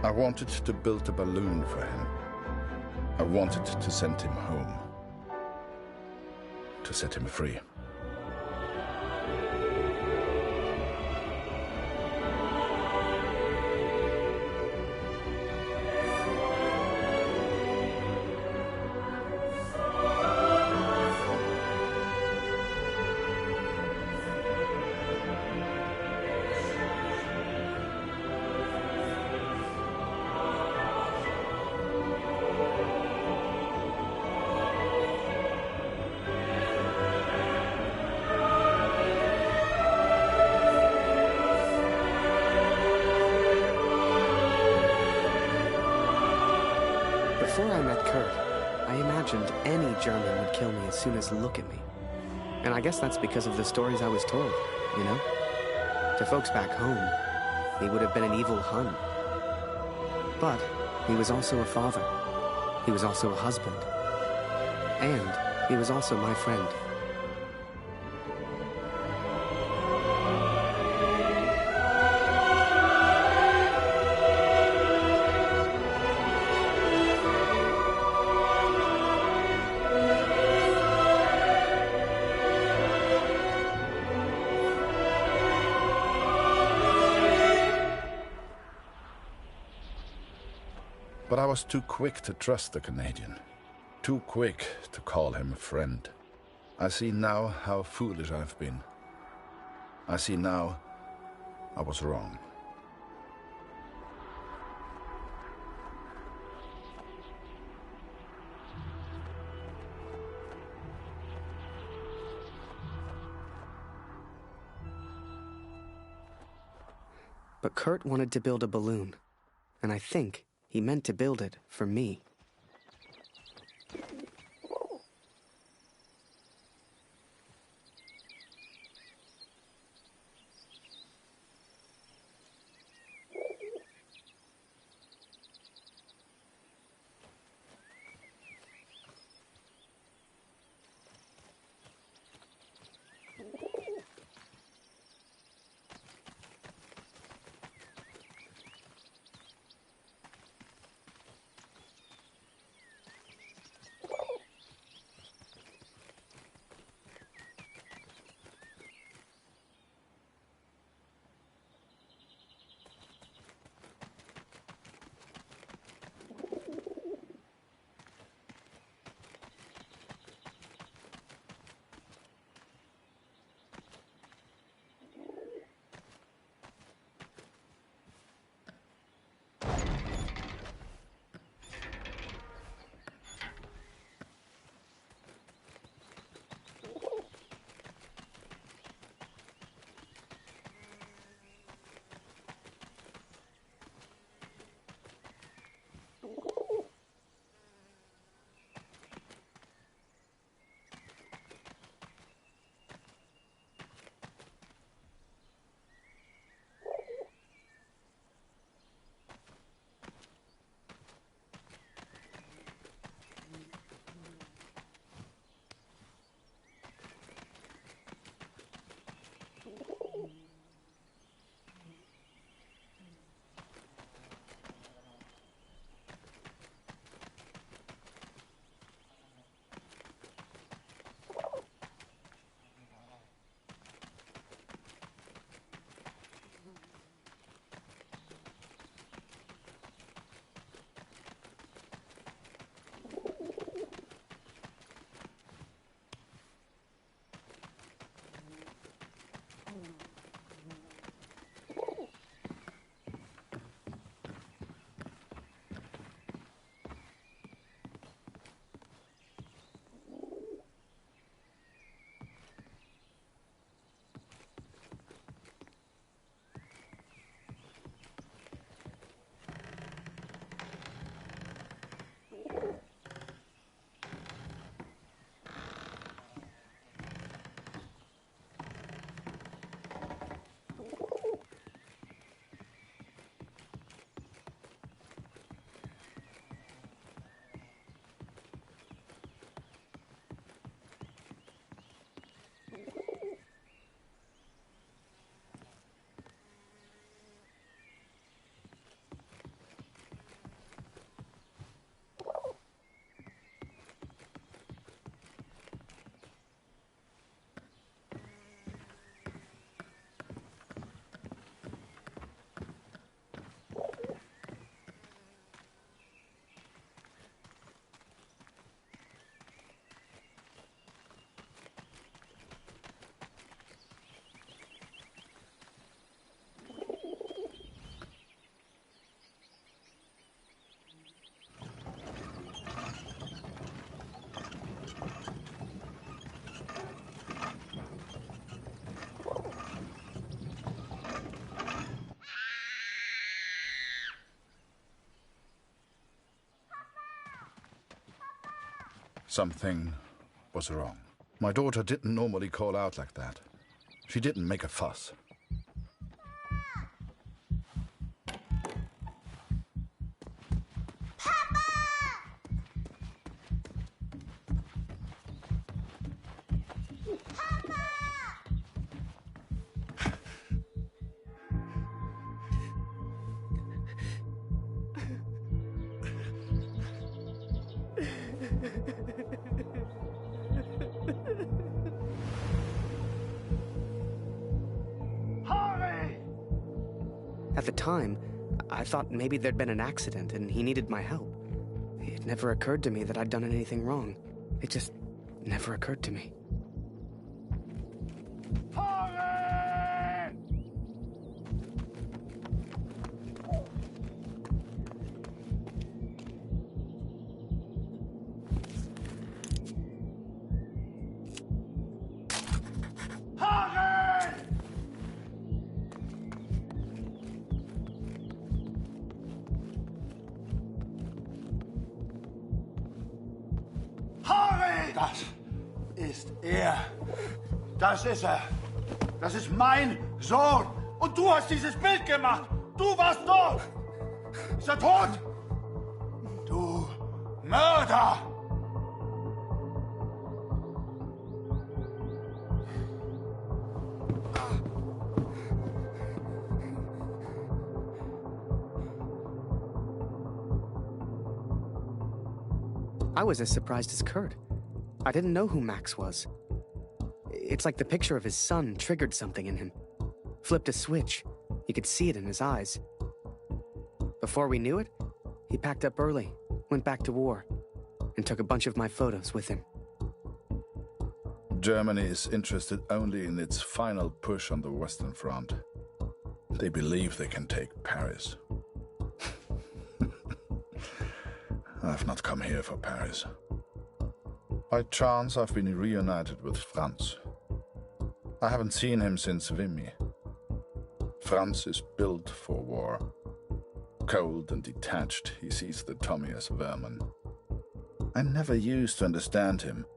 I wanted to build a balloon for him. I wanted to send him home. to set him free. Before I met Kurt, I imagined any German would kill me as soon as look at me. And I guess that's because of the stories I was told, you know? To folks back home, he would have been an evil Hun. But he was also a father. He was also a husband. And he was also my friend. But I was too quick to trust the Canadian. Too quick to call him a friend. I see now how foolish I've been. I see now I was wrong. But Kurt wanted to build a balloon, and I think he meant to build it for me. Something was wrong. My daughter didn't normally call out like that. She didn't make a fuss. At the time, I thought maybe there'd been an accident and he needed my help. It never occurred to me that I'd done anything wrong. It just never occurred to me. Das ist er. Das ist er. Das ist mein Sohn. Und du hast dieses Bild gemacht. Du warst dort. Ist er tot? Du Mörder! I was as surprised as Kurt. I didn't know who Max was. It's like the picture of his son triggered something in him. Flipped a switch. You could see it in his eyes. Before we knew it, he packed up early, went back to war, and took a bunch of my photos with him. Germany is interested only in its final push on the Western Front. They believe they can take Paris. I've not come here for Paris. By chance, I've been reunited with Franz. I haven't seen him since Vimy. Franz is built for war. Cold and detached, he sees the Tommy as vermin. I never used to understand him,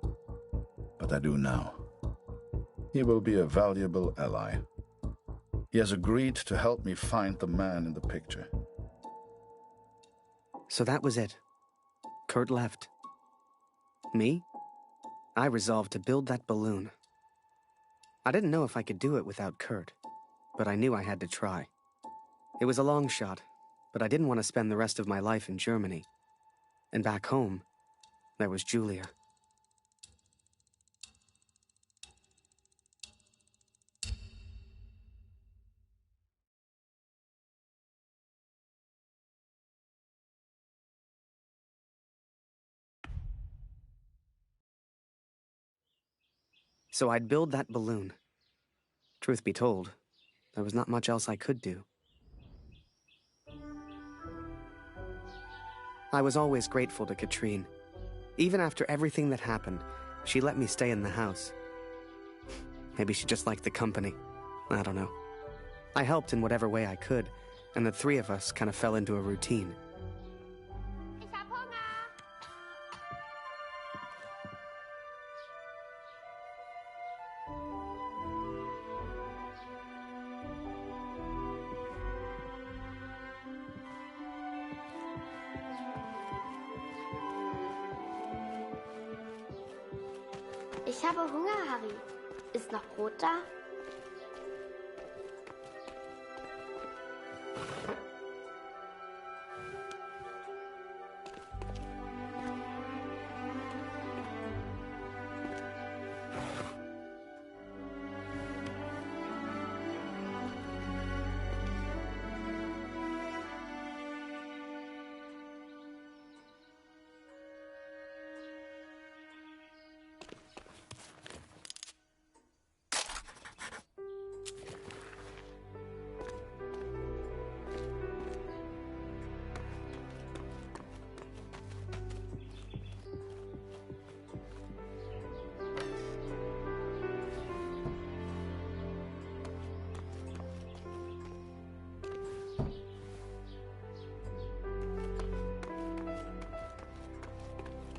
but I do now. He will be a valuable ally. He has agreed to help me find the man in the picture. So that was it. Kurt left. Me? I resolved to build that balloon. I didn't know if I could do it without Kurt, but I knew I had to try. It was a long shot, but I didn't want to spend the rest of my life in Germany. And back home, there was Julia. So I'd build that balloon. Truth be told, there was not much else I could do. I was always grateful to Katrine. Even after everything that happened, she let me stay in the house. Maybe she just liked the company. I don't know. I helped in whatever way I could, and the three of us kind of fell into a routine. Ich habe Hunger, Harry. Ist noch Brot da?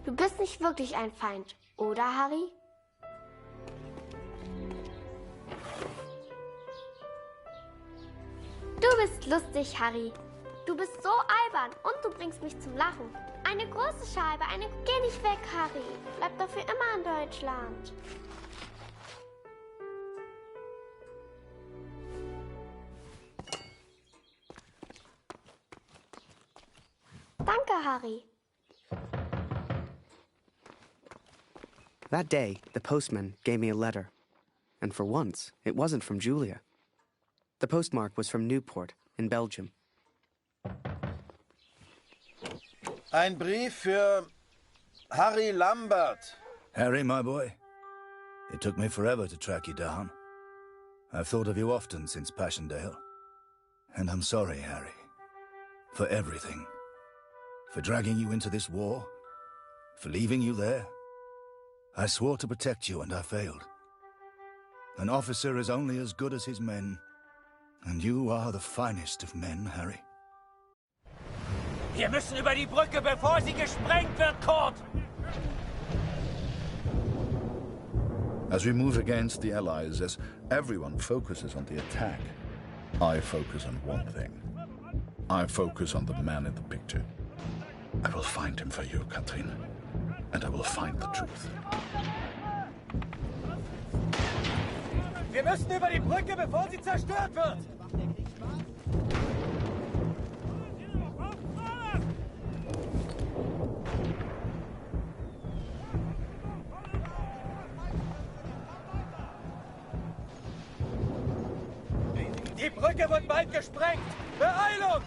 Du bist nicht wirklich ein Feind, oder, Harry? Du bist lustig, Harry. Du bist so albern und du bringst mich zum Lachen. Eine große Scheibe, Geh nicht weg, Harry. Bleib doch für immer in Deutschland. Danke, Harry. That day, the postman gave me a letter. And for once, it wasn't from Julia. The postmark was from Newport, in Belgium. Ein Brief für Harry Lambert. Harry, my boy. It took me forever to track you down. I've thought of you often since Passchendaele. And I'm sorry, Harry. For everything. For dragging you into this war. For leaving you there. I swore to protect you and I failed. An officer is only as good as his men. And you are the finest of men, Harry. Wir müssen über die Brücke, bevor sie gesprengt wird, Kurt! As we move against the Allies, as everyone focuses on the attack, I focus on one thing. I focus on the man in the picture. I will find him for you, Katrin. And I will find the truth. Wir müssen über die Brücke, bevor sie zerstört wird! Die Brücke wird bald gesprengt! Beeilung!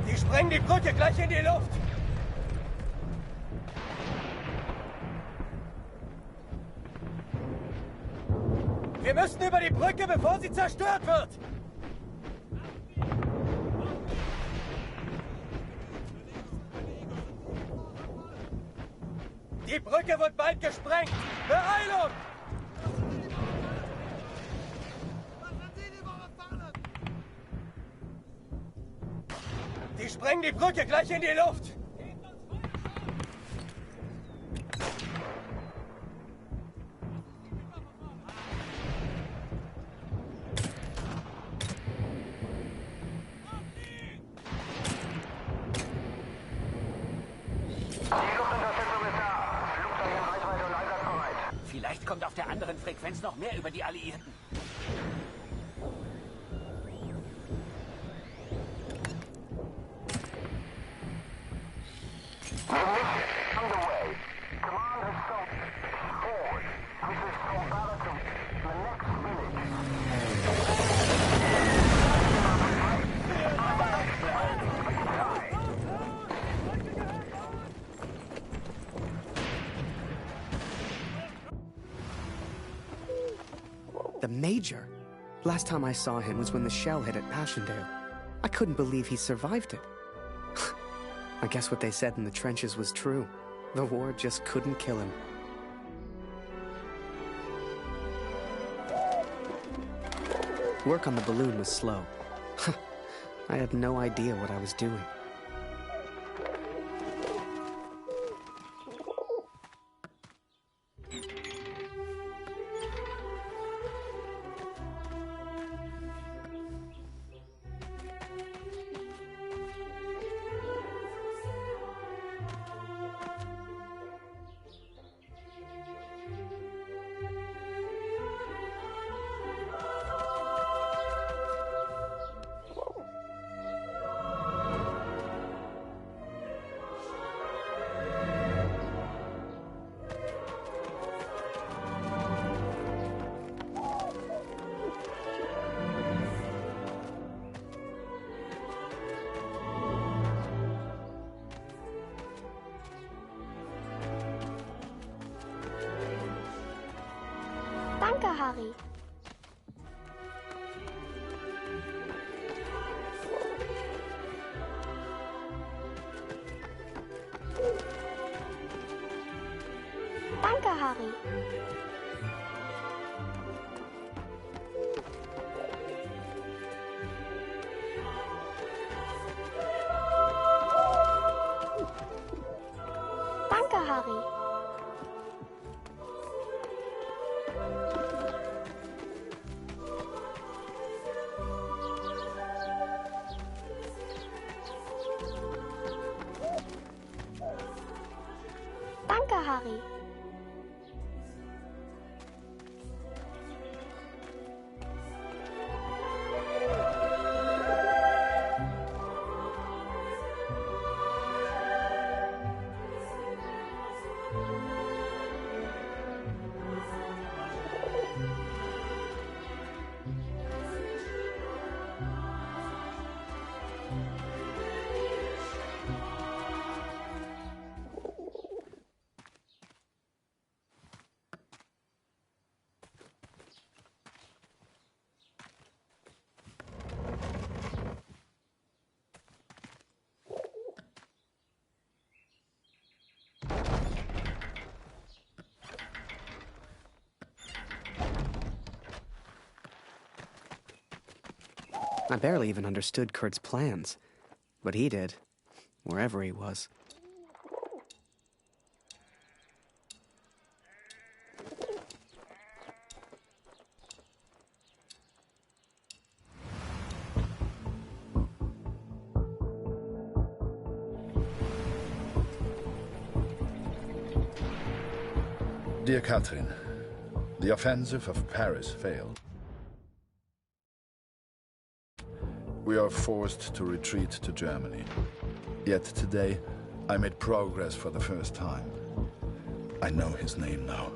Die sprengen die Brücke gleich in die Luft! Wir müssen über die Brücke, bevor sie zerstört wird! Die Brücke wird bald gesprengt! Beeilung! Die sprengen die Brücke gleich in die Luft! Vielleicht kommt auf der anderen Frequenz noch mehr über die Alliierten. The Major? Last time I saw him was when the shell hit at Passchendaele. I couldn't believe he survived it. I guess what they said in the trenches was true. The war just couldn't kill him. Work on the balloon was slow. I had no idea what I was doing. Danke, Harry. Danke, Harry. Harry. Danke, Harry. I barely even understood Kurt's plans, but he did, wherever he was. Dear Catherine, the offensive of Paris failed. We are forced to retreat to Germany. Yet today, I made progress for the first time. I know his name now.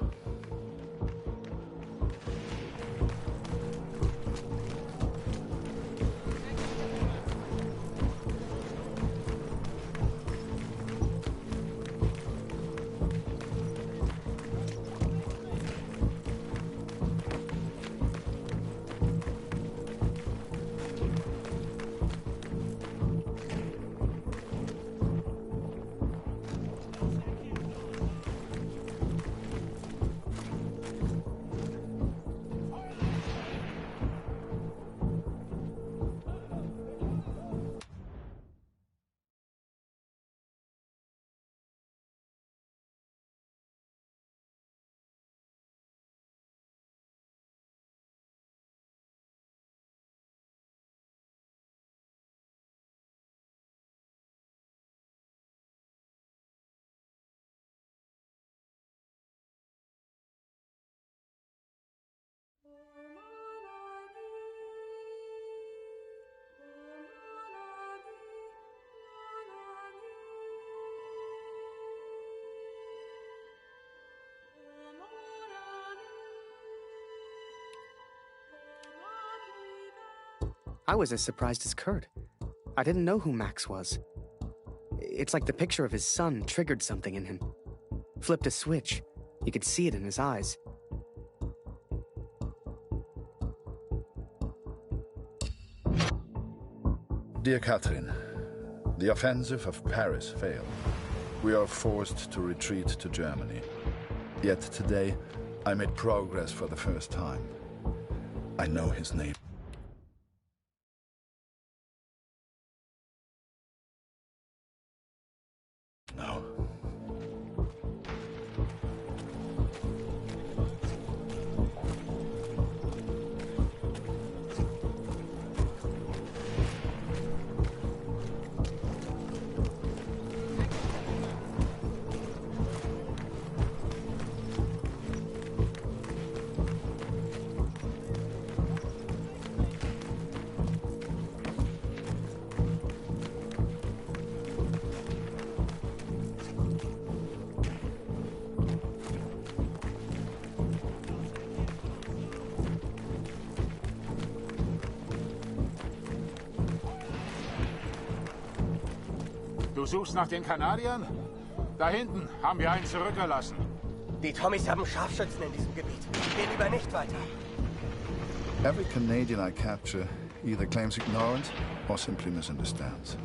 I was as surprised as Kurt. I didn't know who Max was. It's like the picture of his son triggered something in him. Flipped a switch. You could see it in his eyes. Dear Catherine, the offensive of Paris failed. We are forced to retreat to Germany. Yet today, I made progress for the first time. I know his name. No. Du suchst nach den Kanadiern? Da hinten haben wir einen zurückgelassen. Die Tommies haben Scharfschützen in diesem Gebiet. Geh lieber nicht weiter. Every Canadian I capture either claims ignorance or simply misunderstands.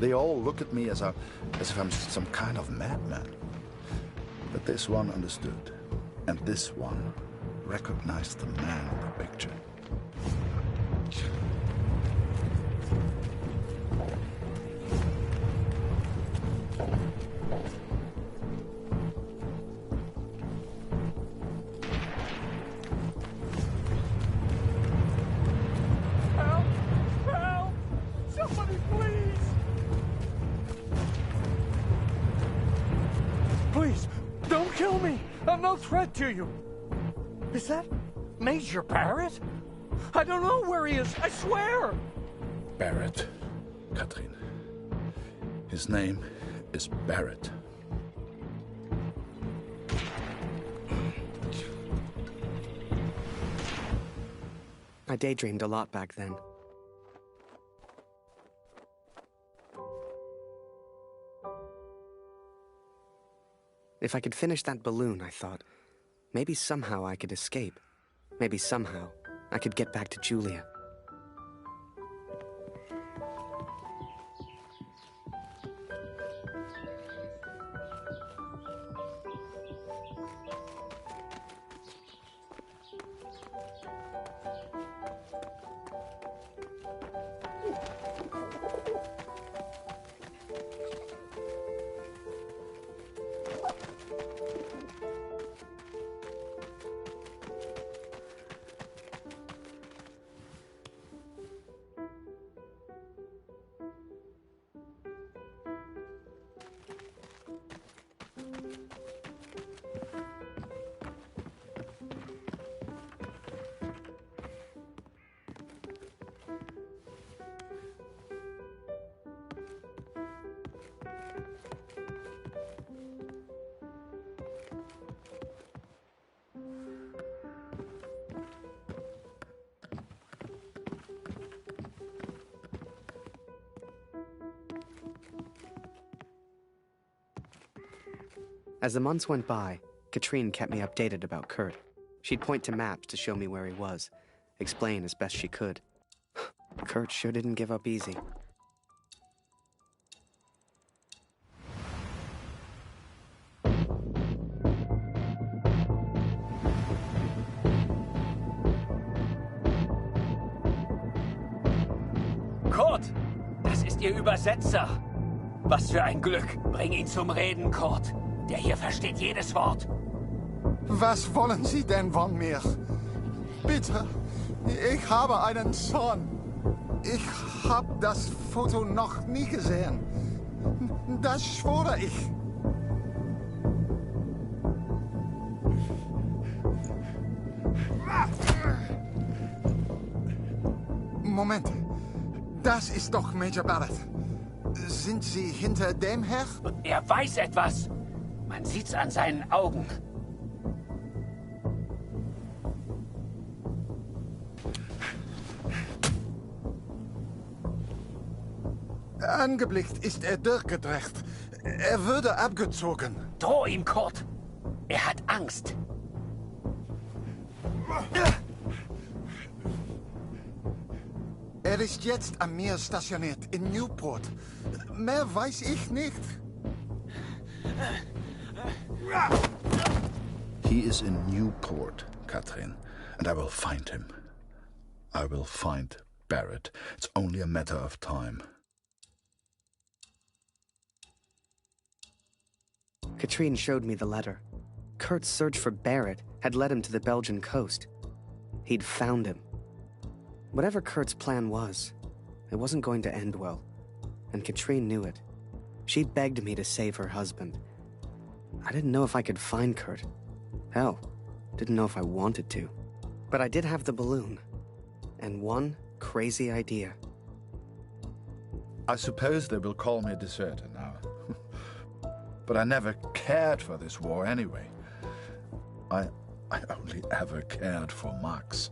They all look at me as if I'm some kind of madman. But this one understood, and this one recognized the man in the picture. are no threat to you. Is that Major Barrett? I don't know where he is, I swear! Barrett, Katrin. His name is Barrett. I daydreamed a lot back then. If I could finish that balloon, I thought, maybe somehow I could escape. Maybe somehow I could get back to Julia. As the months went by, Katrin kept me updated about Kurt. She'd point to maps to show me where he was, explain as best she could. Kurt sure didn't give up easy. Kurt, das ist Ihr Übersetzer. Was für ein Glück. Bring ihn zum Reden, Kurt. Der hier versteht jedes Wort. Was wollen Sie denn von mir? Bitte, ich habe einen Sohn. Ich habe das Foto noch nie gesehen. Das schwöre ich. Moment, das ist doch Major Barrett. Sind Sie hinter dem her? Und er weiß etwas. Man sieht's an seinen Augen. Angeblickt ist er durchgedreht. Er würde abgezogen. Droh ihm, Kurt. Er hat Angst. Er ist jetzt am Meer stationiert, in Newport. Mehr weiß ich nicht. He is in Newport, Katrin, and I will find him. I will find Barrett. It's only a matter of time. Katrin showed me the letter. Kurt's search for Barrett had led him to the Belgian coast. He'd found him. Whatever Kurt's plan was, it wasn't going to end well. And Katrin knew it. She begged me to save her husband. I didn't know if I could find Kurt. Hell, didn't know if I wanted to. But I did have the balloon. And one crazy idea. I suppose they will call me a deserter now. But I never cared for this war anyway. I only ever cared for Max.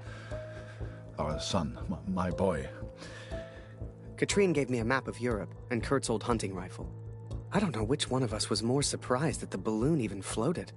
Our son, my boy. Katrin gave me a map of Europe and Kurt's old hunting rifle. I don't know which one of us was more surprised that the balloon even floated.